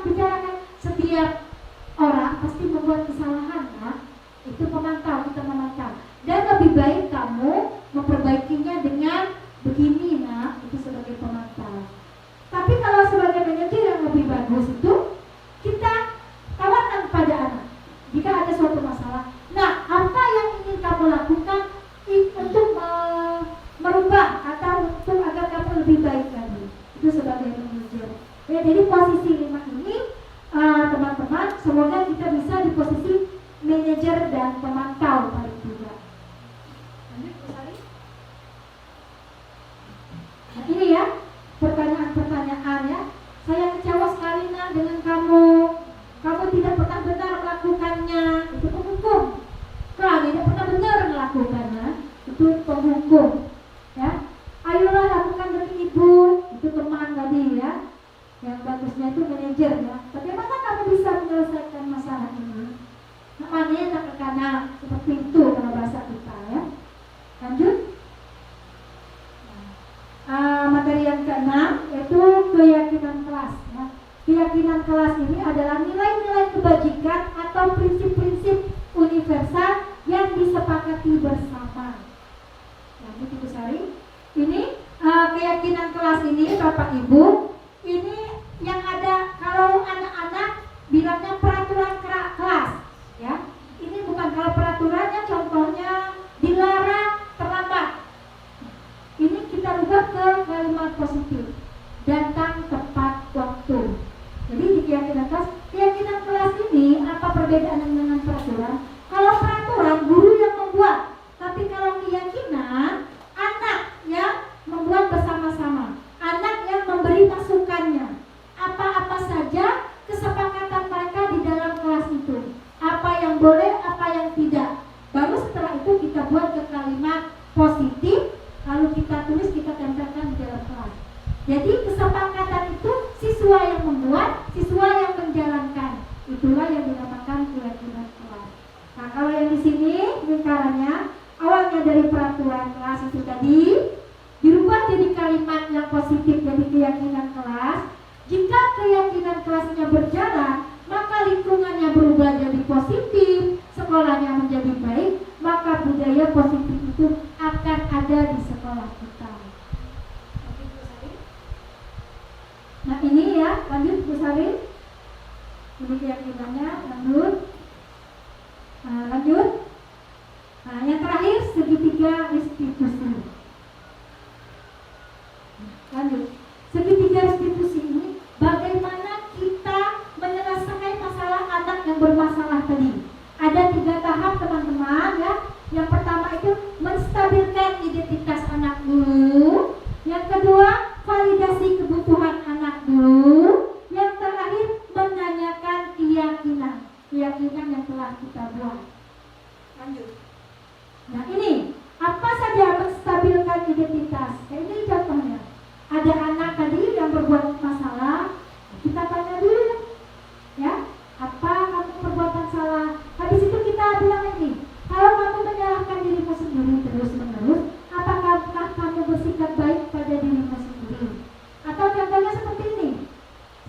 bicarakan. Setiap orang pasti membuat kesalahan, nah. Itu pemantau, kita memantau. Dan lebih baik kamu memperbaikinya dengan begini, nah. Itu sebagai pemantau. Tapi kalau sebagai manajer yang lebih bagus itu kita tawarkan kepada anak jika ada suatu masalah. Nah, apa yang ingin kamu lakukan untuk merubah atau untuk agar kamu lebih baik lagi? Itu sebagai manajer. Ya, jadi posisi 5 ini teman-teman, semoga kita bisa di posisi manajer dan pemantau paling tidak. Lanjut, Bu Sari. Nah, ini ya pertanyaan-pertanyaan ya. Saya kecewa sekali nak dengan kamu tidak pernah benar melakukannya, itu penghukum. Kalau tidak pernah benar melakukannya, itu penghukum ya. Ayolah lakukan demi ibu, itu teman tadi ya. Yang bagusnya itu manajer ya. Bagaimana kamu bisa menyelesaikan masalah ini? Namanya nak ke kanan, seperti itu kalau bahasa kita ya. Lanjut. Materi yang ke-6 yaitu keyakinan kelas ya. Keyakinan kelas ini adalah nilai-nilai kebajikan atau prinsip-prinsip universal yang disepakati bersama. Lanjut Ibu Sari. Ini keyakinan kelas ini Bapak Ibu, ini yang ada kalau anak-anak bilangnya peraturan kelas ya. Ini bukan kalau peraturannya contohnya dilarang terlambat. Ini kita rubah ke kalimat positif, datang tepat waktu. Jadi di keyakinan kelas ini apa perbedaannya dengan peraturan? Kalau peraturan guru yang membuat, tapi kalau keyakinan anak yang membuat bersama-sama, anak yang memberi masukannya. Apa-apa saja kesepakatan mereka di dalam kelas itu, apa yang boleh, apa yang tidak. Baru setelah itu kita buat ke kalimat positif, lalu kita tulis, kita tempelkan di dalam kelas. Jadi kesepakatan itu siswa yang membuat, siswa yang menjalankan. Itulah yang dinamakan keyakinan kelas. Nah, kalau yang di sini lingkarannya awalnya dari peraturan kelas itu tadi dirubah jadi kalimat yang positif, jadi keyakinan kelas. Jika keyakinan kelasnya berjalan, maka lingkungannya berubah jadi positif, sekolahnya menjadi baik, maka budaya positif itu akan ada di sekolah kita. Nah ini ya, lanjut Bu Sari. Ini keyakinannya, lanjut. Nah, yang terakhir segitiga restitusi. Lanjut. Segitiga restitusi ini bagaimana kita menyelesaikan masalah anak yang bermasalah tadi. Ada 3 tahap teman-teman ya. Yang pertama itu menstabilkan identitas anak dulu. Yang kedua, validasi kebutuhan anak dulu. Yang terakhir, menanyakan keyakinan yang telah kita buat. Lanjut. Nah ini, apa saja menstabilkan identitas? Ini contohnya. Ada anak tadi yang berbuat masalah, kita tanya dulu, ya, apa kamu perbuatan salah? Habis itu kita bilang ini, kalau kamu menyalahkan dirimu sendiri terus-menerus, apakah kamu bersikap baik pada dirimu sendiri? Atau contohnya seperti ini,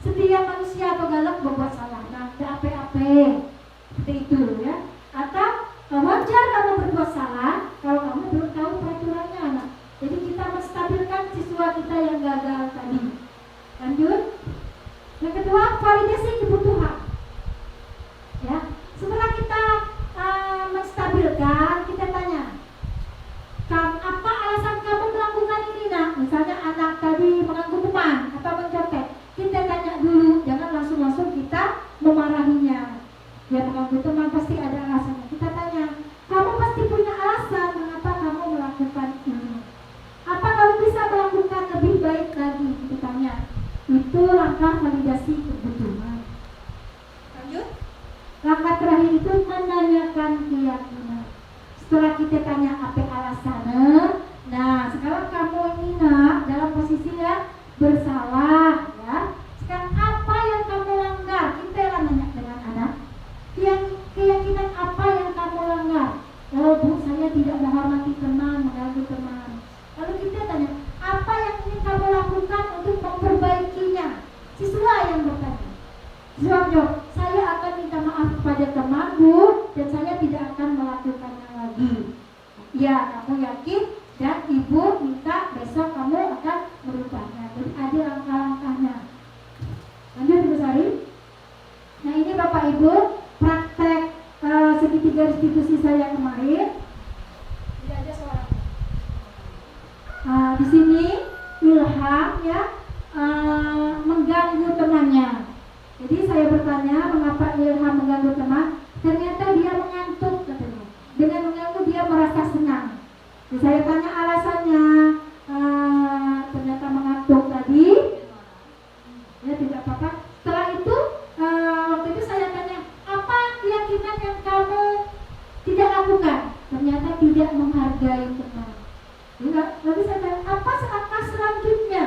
setiap manusia atau galak berbuat salah, nah ada apa-apa, seperti itu ya. Atau wajar kamu berbuat salah kalau kamu belum tahu peraturannya, anak. Jadi kita menstabilkan siswa kita yang gagal tadi. Lanjut. Yang kedua, validasi kebutuhan. Ya, setelah kita menstabilkan, kita tanya, apa alasan kamu melakukan ini nak? Misalnya anak tadi mengganggu teman atau mencontek, kita tanya dulu, jangan langsung kita memarahinya. Dia mengganggu teman pasti ada alasannya. Kita tanya, kamu pasti punya alasan mengapa kamu melakukan ini. Apa kamu bisa melakukan lebih baik lagi? Kita tanya. Itu langkah validasi kebutuhan. Lanjut. Langkah terakhir itu menanyakan keyakinan. Setelah kita tanya apa alasannya, nah sekarang kamu ini nak dalam posisi yang bersalah, ya. Sekarang apa yang kamu langgar? Kita yang nanya dengan anak. Keyakinan apa yang kamu langgar? Oh bu, saya tidak menghormati teman, mengganggu teman. Lalu kita tanya, apa yang ingin kamu lakukan untuk memperbaikinya? Siswa yang bertanya. Siswa jawab, saya akan minta maaf kepada teman bu, dan saya tidak akan melakukannya lagi. Ya, kamu yakin? Dan ibu minta besok kamu akan merubahnya. Jadi ada langkah-langkahnya. Lanjut Ibu Sari. Nah ini Bapak Ibu praktek segitiga restitusi saya kemarin. Tidak ada suara. Di sini Ilham ya mengganggu temannya. Jadi saya bertanya mengapa Ilham mengganggu teman. Ternyata dia mengantuk katanya. Dengan mengganggu dia merasa senang. Jadi saya tanya alasannya. Ternyata mengantuk tadi. Ya tidak apa-apa. Setelah itu waktu itu saya tanya, apa keyakinan yang kamu tidak lakukan? Ternyata tidak menghargai teman. Lalu saya tanya, apa langkah selanjutnya?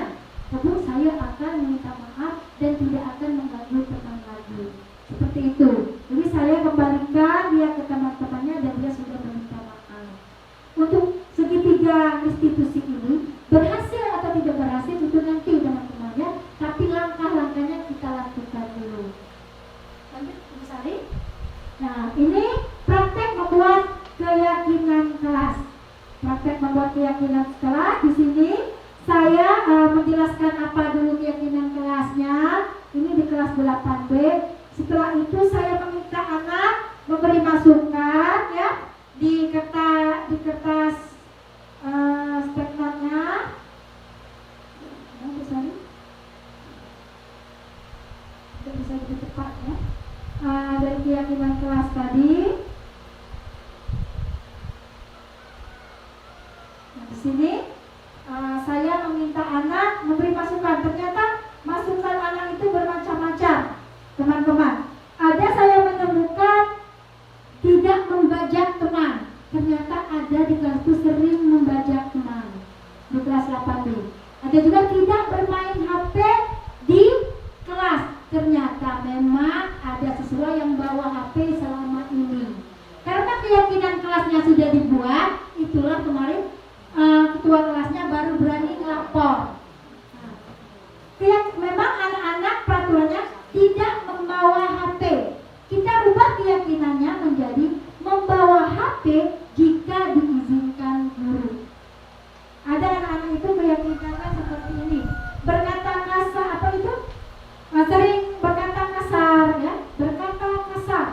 Lalu saya akan meminta maaf dan tidak akan mengganggu teman lagi. Seperti itu. Jadi saya kembalikan dia ke teman-temannya dan dia sudah meminta maaf. Untuk segitiga restitusi ini berhasil atau tidak berhasil itu nanti teman-temannya, tapi langkah-langkahnya kita lakukan dulu. Lanjut Ibu Sari. Nah ini praktek membuat keyakinan kelas. Praktek membuat keyakinan kelas. Di sini saya menjelaskan apa dulu keyakinan kelasnya. Ini di kelas 8B. Setelah itu saya meminta anak memberi masukan ya di kertas statementnya. Ibu Sari. Bisa lebih cepat ya. Dari keyakinan kelas tadi. Nah, di sini saya meminta anak memberi masukan. Ternyata masukan anak itu bermacam-macam, teman-teman. Ada saya menemukan tidak membajak teman. Ternyata ada di kelas itu sering membajak teman di kelas 8B. Ada juga tidak bermain HP di kelas. Ternyata memang ada siswa yang bawa HP selama ini. Karena keyakinan kelasnya sudah dibuat, itulah kemarin ketua kelasnya baru berani ngelapor. Memang anak-anak peraturannya tidak membawa HP. Kita rubah keyakinannya menjadi membawa HP jika diizinkan guru. Ada anak-anak itu keyakinannya seperti ini. Berkata kasar, apa itu? Sering berkata kasar ya, berkata kasar,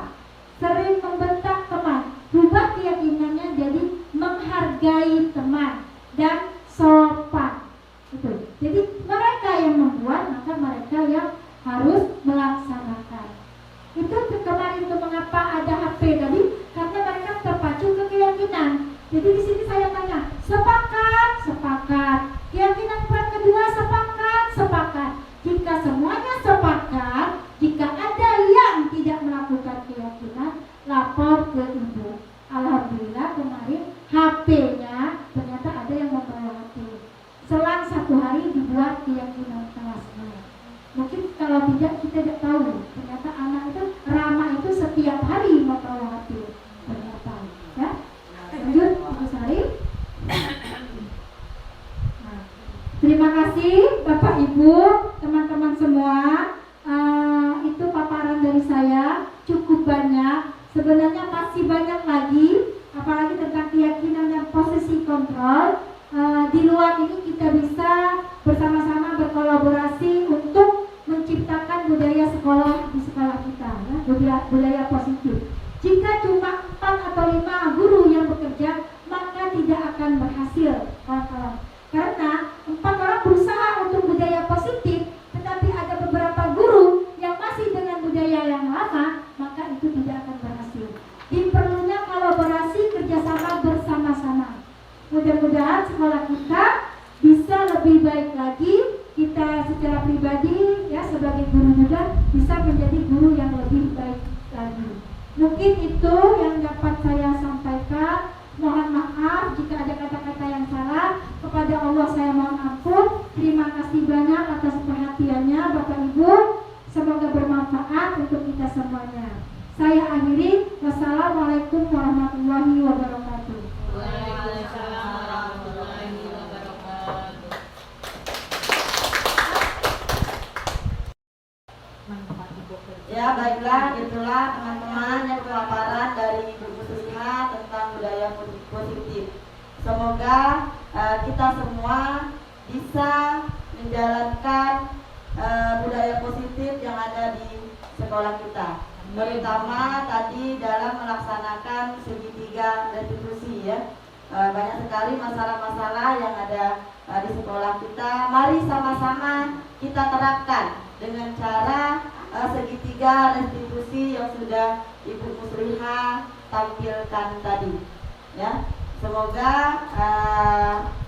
sering membentak teman. Rubah keyakinannya jadi menghargai teman dan sopan. Itu. Jadi mereka yang membuat, maka mereka yang harus melaksanakan. Itu kemarin itu mengapa ada HP tadi? Karena mereka terpacu ke keyakinan. Jadi di sini saya tanya, sepakat, sepakat. Keyakinan peran kedua sepakat, sepakat. Jika semuanya sepakat, jika ada yang tidak melakukan keyakinan, lapor ke ibu. Alhamdulillah kemarin HP-nya ternyata ada yang membawa HP. Selang 1 hari dibuat keyakinan kelasnya. Mungkin kalau tidak kita tidak tahu. Ternyata anak itu Rama itu setiap hari membawa HP. Ternyata, ya. Lanjut, Ibu Sari. Nah, terima kasih Bapak Ibu, teman-teman semua. Itu paparan dari saya cukup banyak. Sebenarnya masih banyak lagi, apalagi tentang keyakinan dan posisi kontrol. Di luar ini kita bisa bersama-sama berkolaborasi untuk menciptakan budaya sekolah budaya positif. Jika cuma 4 atau 5 guru yang bekerja, maka tidak akan berhasil kawan-kawan. Karena 4 orang berusaha untuk budaya positif, tetapi ada beberapa guru yang masih dengan budaya yang lama, maka itu tidak akan berhasil. Diperlunya kolaborasi kerjasama bersama-sama. Mudah-mudahan sekolah kita bisa lebih baik lagi. Kita secara pribadi ya sebagai guru juga bisa menjadi guru yang lebih baik lagi. Mungkin itu yang dapat saya sampaikan. Mohon maaf jika ada kata-kata yang salah. Kepada Allah saya mohon ampun. Terima kasih banyak atas perhatiannya Bapak Ibu. Semoga bermanfaat untuk kita semuanya. Saya akhiri. Wassalamualaikum warahmatullahi wabarakatuh. Waalaikumsalam warahmatullahi wabarakatuh. Ya baiklah, itulah teman-teman yang pemaparan dari Ibu Muslimah tentang budaya positif. Semoga kita semua bisa menjalankan budaya positif yang ada di sekolah kita. Terutama tadi dalam melaksanakan segitiga restitusi ya. Banyak sekali masalah-masalah yang ada di sekolah kita. Mari sama-sama kita terapkan dengan cara segitiga restitusi yang sudah Ibu Muslimah tampilkan tadi ya. Semoga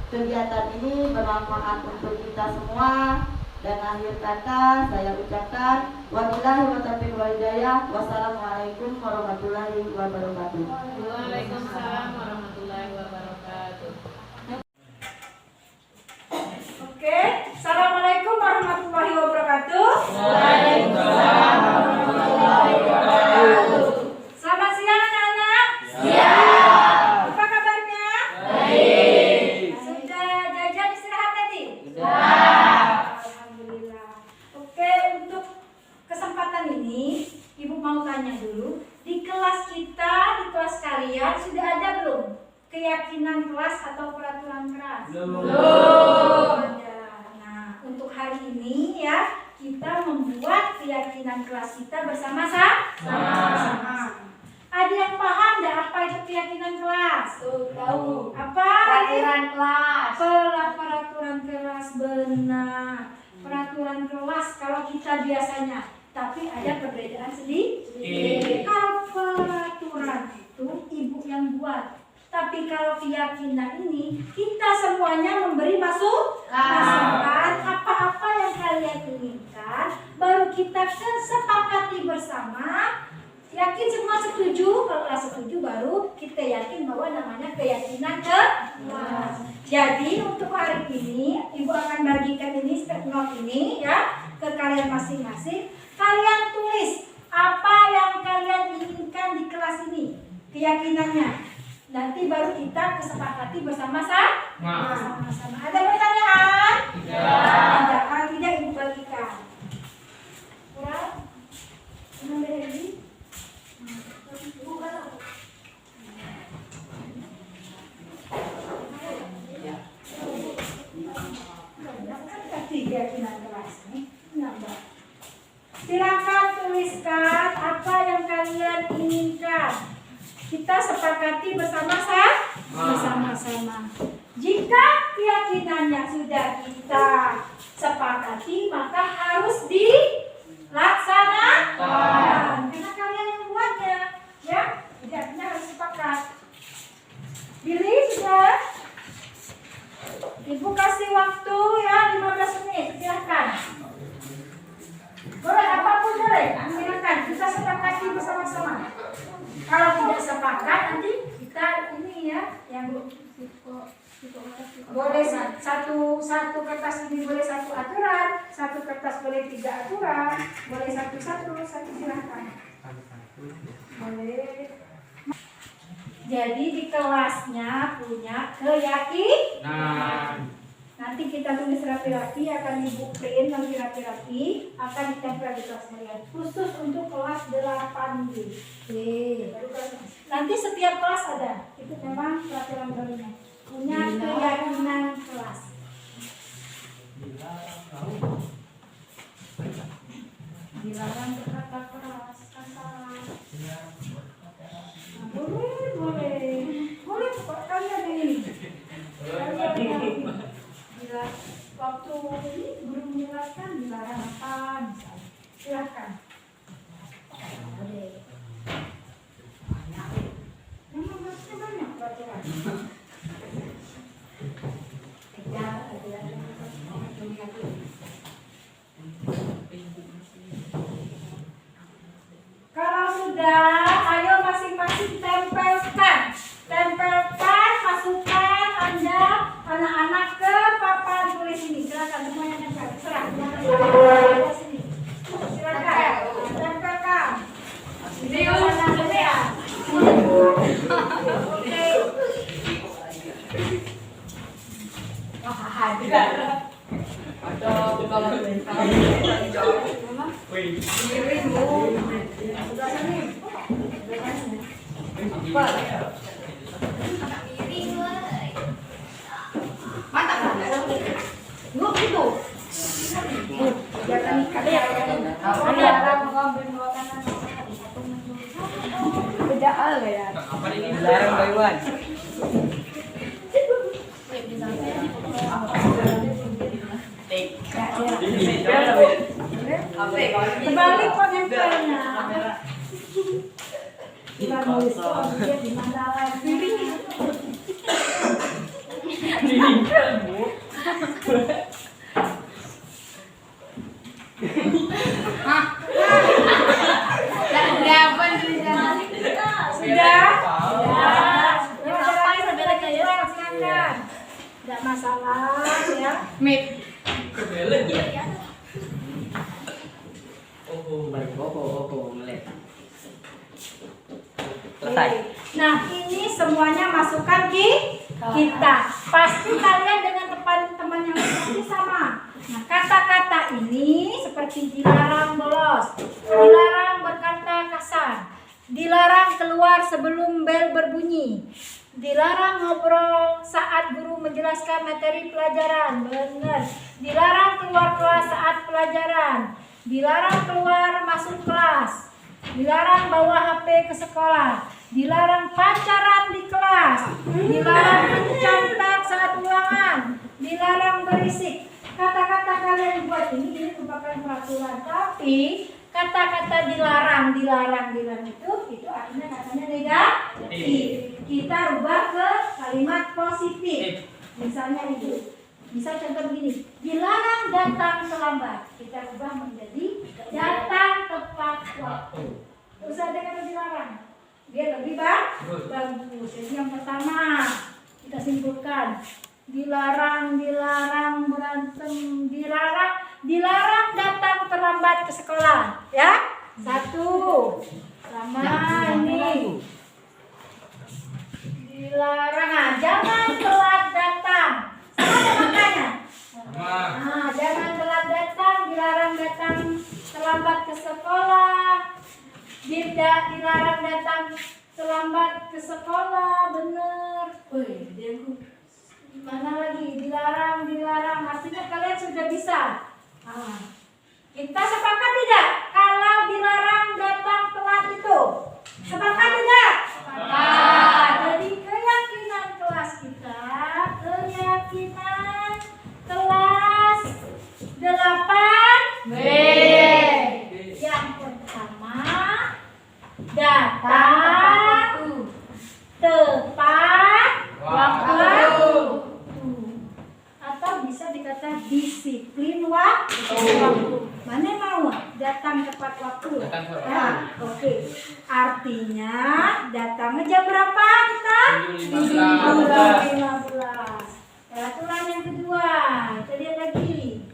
kegiatan ini bermanfaat untuk kita semua. Dan akhir kata saya ucapkan wabillahi taufiq wal hidayah. Wassalamualaikum warahmatullahi wabarakatuh. Waalaikumsalam warahmatullahi wabarakatuh. Oke, assalamualaikum warahmatullahi wabarakatuh. Waalaikumsalam warahmatullahi wabarakatuh. Selamat siang anak-anak. Siap. Apa kabarnya? Baik. Sudah jajan istirahat tadi? Sudah. Alhamdulillah. Oke, untuk kesempatan ini Ibu mau tanya dulu, di kelas kita, di kelas kalian sudah ada belum keyakinan kelas atau peraturan kelas? Belum. Ada. Nah, untuk hari ini ya kita membuat keyakinan kelas kita bersama-sama. Ada yang paham nggak apa itu keyakinan kelas? Tahu. Apa? Peraturan kelas. Peraturan kelas, benar. Peraturan kelas kalau kita biasanya, tapi ada perbedaan sedikit. Kalau peraturan itu ibu yang buat, tapi kalau keyakinan ini kita semuanya memberi masukan. Apa-apa yang kalian inginkan, baru kita sepakati bersama. Yakin semua setuju? Kalau setuju baru kita yakin bahwa namanya keyakinan kelas. Jadi untuk hari ini Ibu akan bagikan ini step note ini ya ke kalian masing-masing. Kalian tulis apa yang kalian inginkan di kelas ini, keyakinannya. Nanti baru kita kesepakati bersama-sama. Ada pertanyaan? Tidak. Kalau tidak Ibu bagikan. Kurang? Silakan tuliskan apa yang kalian inginkan. Kita sepakati bersama-sama. Jika keyakinannya sudah kita sepakati, maka harus dilaksanakan. Karena kalian yang membuatnya, ya, keyakinan harus sepakat. Pilih sudah. Ibu kasih waktu ya 15 menit, silakan. Boleh apapun boleh, silakan kita sepakati bersama-sama. Kalau tidak sepakat nanti kita ini ya yang boleh satu kertas ini boleh satu aturan, satu kertas boleh 3 aturan, boleh satu silakan. Boleh. Jadi di kelasnya punya keyakinan. Nanti kita tulis rapi-rapi, akan Ibu print lagi rapi-rapi, akan ditempel di kelas kalian. Khusus untuk kelas 8B. Nanti setiap kelas ada. Itu memang peraturan barunya. Punya keyakinan kelas. Dilarang berkata keras, kasar. Boleh kok kalian ini. Bila waktu ini guru menjelaskan dilarang apa misalnya, silakan. Boleh. Memang harusnya banyak peraturan. Kalau sudah, ayo masing-masing tempelkan, masukkan Anda anak-anak ke papan tulis ini. Silakan semuanya tempel, serah. Sini, silakan tempelkan. Ini mana ya? Oke. Dilarang Taiwan. Kembali kok nempelnya. Kita nulis dia di mana lagi? Tidak masalah ya. Selesai. Nah, ini semuanya masukkan kita. Pasti kalian dengan teman-teman yang lain sama. Nah, kata-kata ini seperti dilarang bolos, dilarang berkata kasar, dilarang keluar sebelum bel berbunyi, dilarang ngobrol saat guru menjelaskan materi pelajaran. Benar. Dilarang keluar kelas saat pelajaran, dilarang keluar masuk kelas, dilarang bawa HP ke sekolah, dilarang pacaran di kelas, dilarang mencatat saat ulangan, dilarang berisik. Kata-kata kalian buat ini merupakan peraturan, tapi kata-kata dilarang itu artinya katanya negatif. Kita rubah ke kalimat positif. Misalnya itu. Misal contoh begini, dilarang datang terlambat. Kita rubah menjadi datang tepat waktu. Terus ada kata dilarang. Biar lebih bagus. Jadi yang pertama kita simpulkan. Dilarang berantem, dilarang datang terlambat ke sekolah, ya. Satu, sama ini. Dilarang, jangan telat datang. Sama ada makanya. Nah, jangan telat datang, dilarang datang terlambat ke sekolah. Dilarang datang terlambat ke sekolah, bener. Wih, dia mana lagi? Dilarang. Artinya kalian sudah bisa. Kita sepakat tidak? Kalau dilarang datang telat itu, sepakat tidak? Sepakat. Jadi keyakinan kelas kita, keyakinan kelas 8B. Yang pertama, datang tepat waktu. Atau bisa dikata disiplin waktu. Mana mau datang tepat waktu? Ya, oke. Artinya datangnya jam berapa kita? 7.15. Peraturan yang kedua, kita lihat lagi.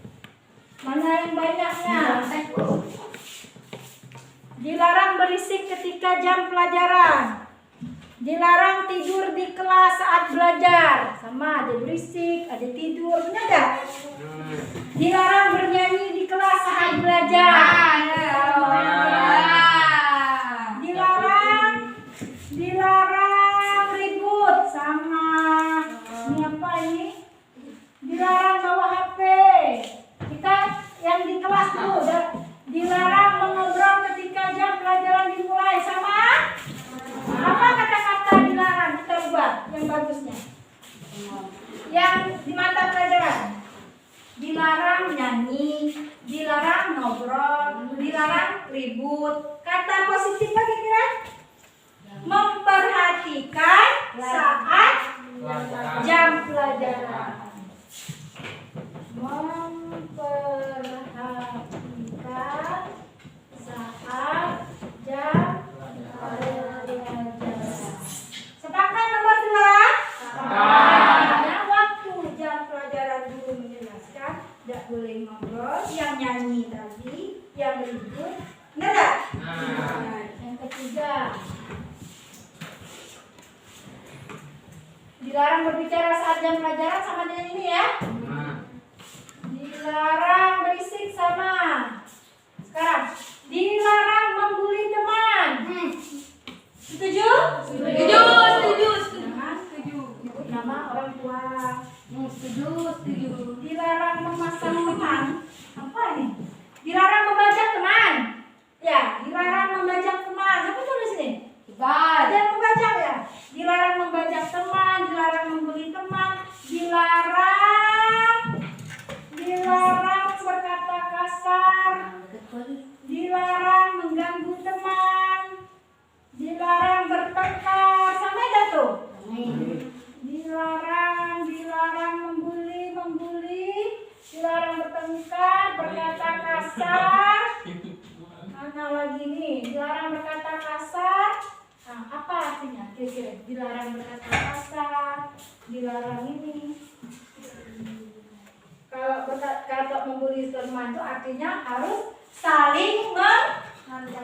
Mana yang banyaknya? Dilarang berisik ketika jam pelajaran. Dilarang tidur di kelas saat belajar. Sama, ada berisik, ada tidur, benar gak? Dilarang bernyanyi di kelas saat belajar. Dilarang ribut. Sama. Ini apa ini? Dilarang bawa HP. Kita yang di kelas tuh dilarang Kata positif apa kira? Memperhatikan saat jam pelajaran. Memperhatikan saat jam pelajaran. Sepakat nomor 2? Karena waktu jam pelajaran guru menjelaskan tidak boleh ngobrol, yang nyanyi tadi, yang ribut, benar nggak? Yang ketiga, dilarang berbicara saat jam pelajaran sama dengan ini ya. Dilarang berisik sama. Sekarang, dilarang membuli teman. Setuju? Setuju. Nyebut nama orang tua. Setuju. Dilarang memasang teman. Apa ini? Dilarang membajak teman. Ya, dilarang membajak teman. Siapa tulis ini? Ada yang membajak ya? Dilarang membajak teman, dilarang membuli teman, dilarang berkata kasar, dilarang mengganggu teman, dilarang bertengkar, sama enggak tuh? Dilarang membuli, dilarang bertengkar, berkata kasar. Mana lagi nih? Dilarang berkata kasar. Nah, apa artinya? Kira-kira dilarang berkata kasar, dilarang ini. Kalau membuli teman itu artinya harus saling menghargai,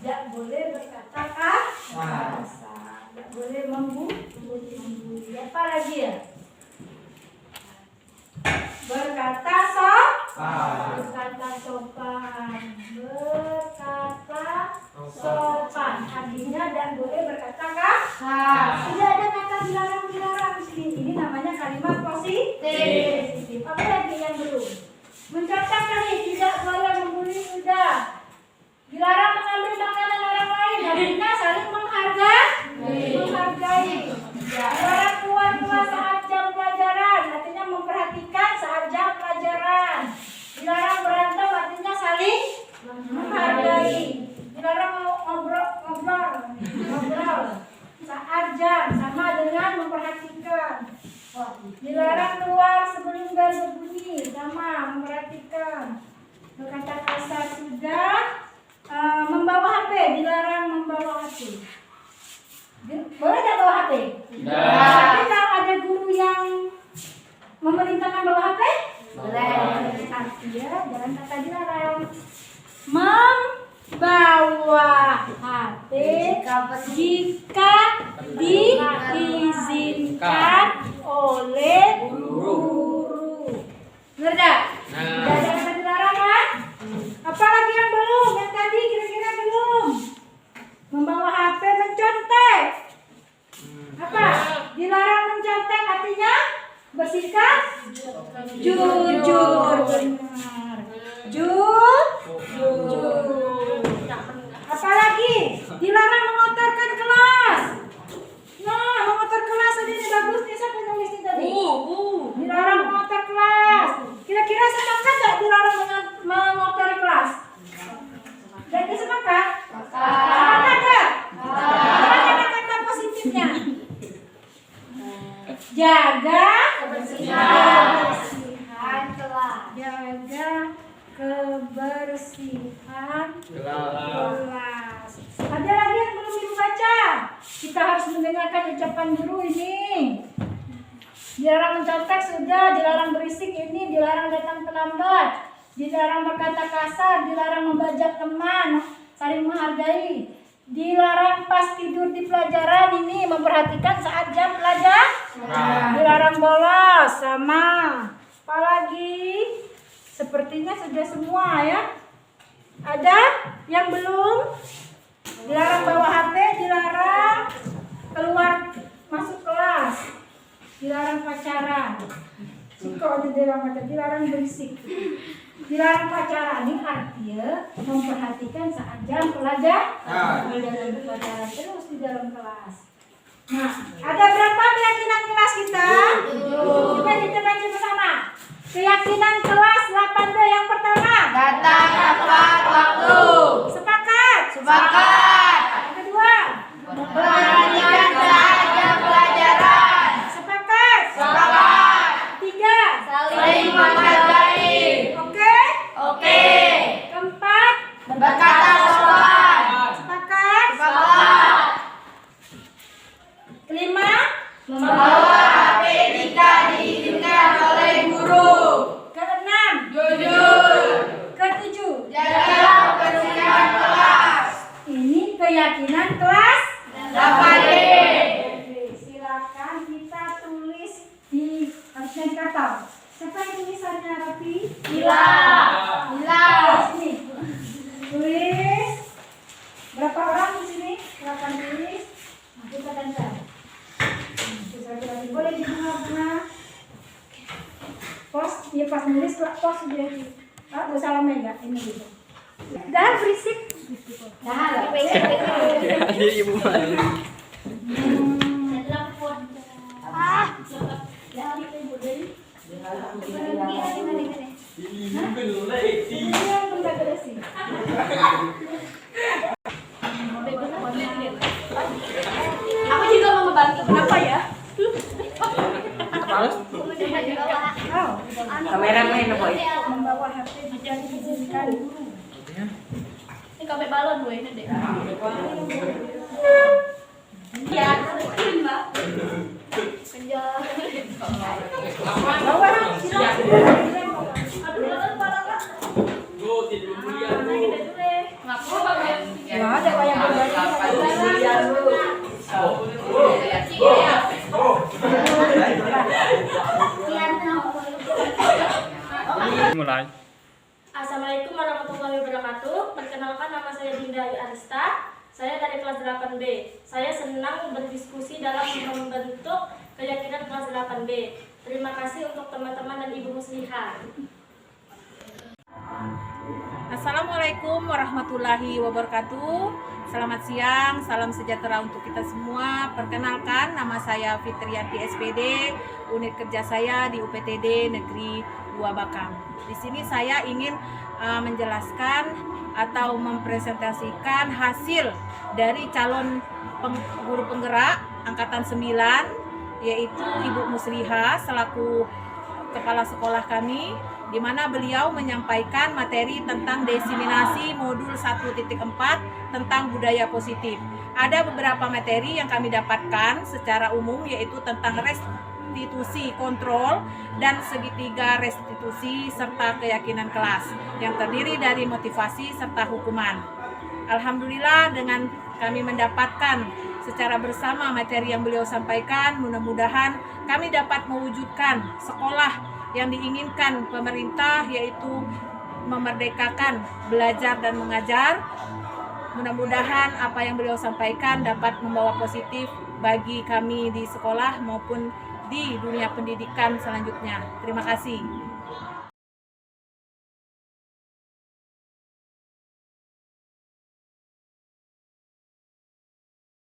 tidak boleh berkata kasar, tidak boleh membuli. Apa lagi ya? Berkata sopan. Artinya tidak boleh berkata kasar. Tidak ada kata dilarang di sini. Ini namanya kalimat positif. Apa lagi yang belum? Mencatatkan nih, tidak boleh membuli, sudah. Dilarang mengambil makanan orang lain. Artinya saling menghargai. Dilarang keluar saat jam pelajaran. Artinya memperhatikan saat jam pelajaran. Dilarang berantem artinya saling menghargai. Dilarang ngobrol saat jam sama dengan memperhatikan. Dilarang keluar sebelum bel berbunyi sama memperhatikan. Berkata kasar sudah. Membawa HP, dilarang membawa HP. Boleh tidak bawa HP? Tapi kalau ada guru yang memerintahkan bawa HP? Boleh. Artinya jangan kata dilarang. Membawa HP jika diizinkan oleh guru. Benar tak? Tidak ada kata dilarang kan? Apalagi yang belum? Yang tadi kira-kira belum. Membawa HP mencontek. Apa? Dilarang mencontek artinya bersikap jujur. Benar. Jujur. Apalagi dilarang mengotorkan kelas. Nah, mengotor kelas ini bagus nih. Siapa nulis ini tadi? Dilarang mengotor kelas. Kira-kira sepakat nggak dilarang mengotori kelas? Jadi sepakat? Sepakat nggak? Apa kata positifnya? Jaga kebersihan kelas. Jaga kebersihan kelas. Ada lagi yang belum dibaca? Kita harus mendengarkan ucapan guru ini. Dilarang mencontek sudah, dilarang berisik ini, dilarang datang terlambat, dilarang berkata kasar, dilarang membajak teman, saling menghargai, dilarang pas tidur di pelajaran ini, memperhatikan saat jam pelajaran, dilarang bolos, sama. Apalagi? Sepertinya sudah semua ya. Ada yang belum? Dilarang bawa HP, dilarang keluar masuk kelas. Dilarang pacaran. Jika dilarang berisik. Dilarang pacaran ini artinya memperhatikan saat jam pelajaran terus di dalam kelas. Nah, ada berapa keyakinan kelas kita? Coba kita baca bersama. Keyakinan kelas 8B yang pertama. Datang tepat waktu. Sepakat. Sepakat. Yang kedua. Memperhatikan saja pelajaran. Sepakat. Sepakat. Tiga. Saling menghargai. Oke. Oke. Keempat. Berkata sopan. Sepakat. Sepakat. Kelima. Membawa HP jika diizinkan oleh guru. Keenam. Jujur. Ketujuh. Jaga kebersihan kelas. Ini keyakinan kelas 8D. Oke, silakan kita tulis di absen kata. Siapa yang tulisannya Rafi? Gila. Gila. Sini. Tulis. Berapa orang di sini? Silakan tulis. Nah, kita tanda. Boleh bunga-bunga. Pos, ya pas nulis pos dia. Ah, gak salah mega ini gitu. Jangan berisik. Dah, Jadi ibu malu. Aku juga mau membantu. Kenapa ya? Oh, Kamera main apa ya? membawa HP jika diizinkan guru. Ini kafe balon gue ini deh. Ya, Mbak. Penjara. Bawa silakan. Aduh, balon balon. Ya, ada kayak Mulai. Assalamualaikum warahmatullahi wabarakatuh. Perkenalkan, nama saya Dinda Ayu Arista. Saya dari kelas 8B. Saya senang berdiskusi dalam membentuk keyakinan kelas 8B. Terima kasih untuk teman-teman dan Ibu Muslihat. Assalamualaikum warahmatullahi wabarakatuh. Selamat siang, salam sejahtera untuk kita semua. Perkenalkan, nama saya Fitriyanti SPD, unit kerja saya di UPTD Negeri 2 Bakam. Di sini saya ingin menjelaskan atau mempresentasikan hasil dari calon guru penggerak angkatan 9, yaitu Ibu Musliha selaku kepala sekolah kami, di mana beliau menyampaikan materi tentang diseminasi modul 1.4 tentang budaya positif. Ada beberapa materi yang kami dapatkan secara umum, yaitu tentang restitusi kontrol dan segitiga restitusi serta keyakinan kelas yang terdiri dari motivasi serta hukuman. Alhamdulillah, dengan kami mendapatkan secara bersama materi yang beliau sampaikan, mudah-mudahan kami dapat mewujudkan sekolah yang diinginkan pemerintah, yaitu memerdekakan belajar dan mengajar. Mudah-mudahan apa yang beliau sampaikan dapat membawa positif bagi kami di sekolah maupun di dunia pendidikan selanjutnya. Terima kasih.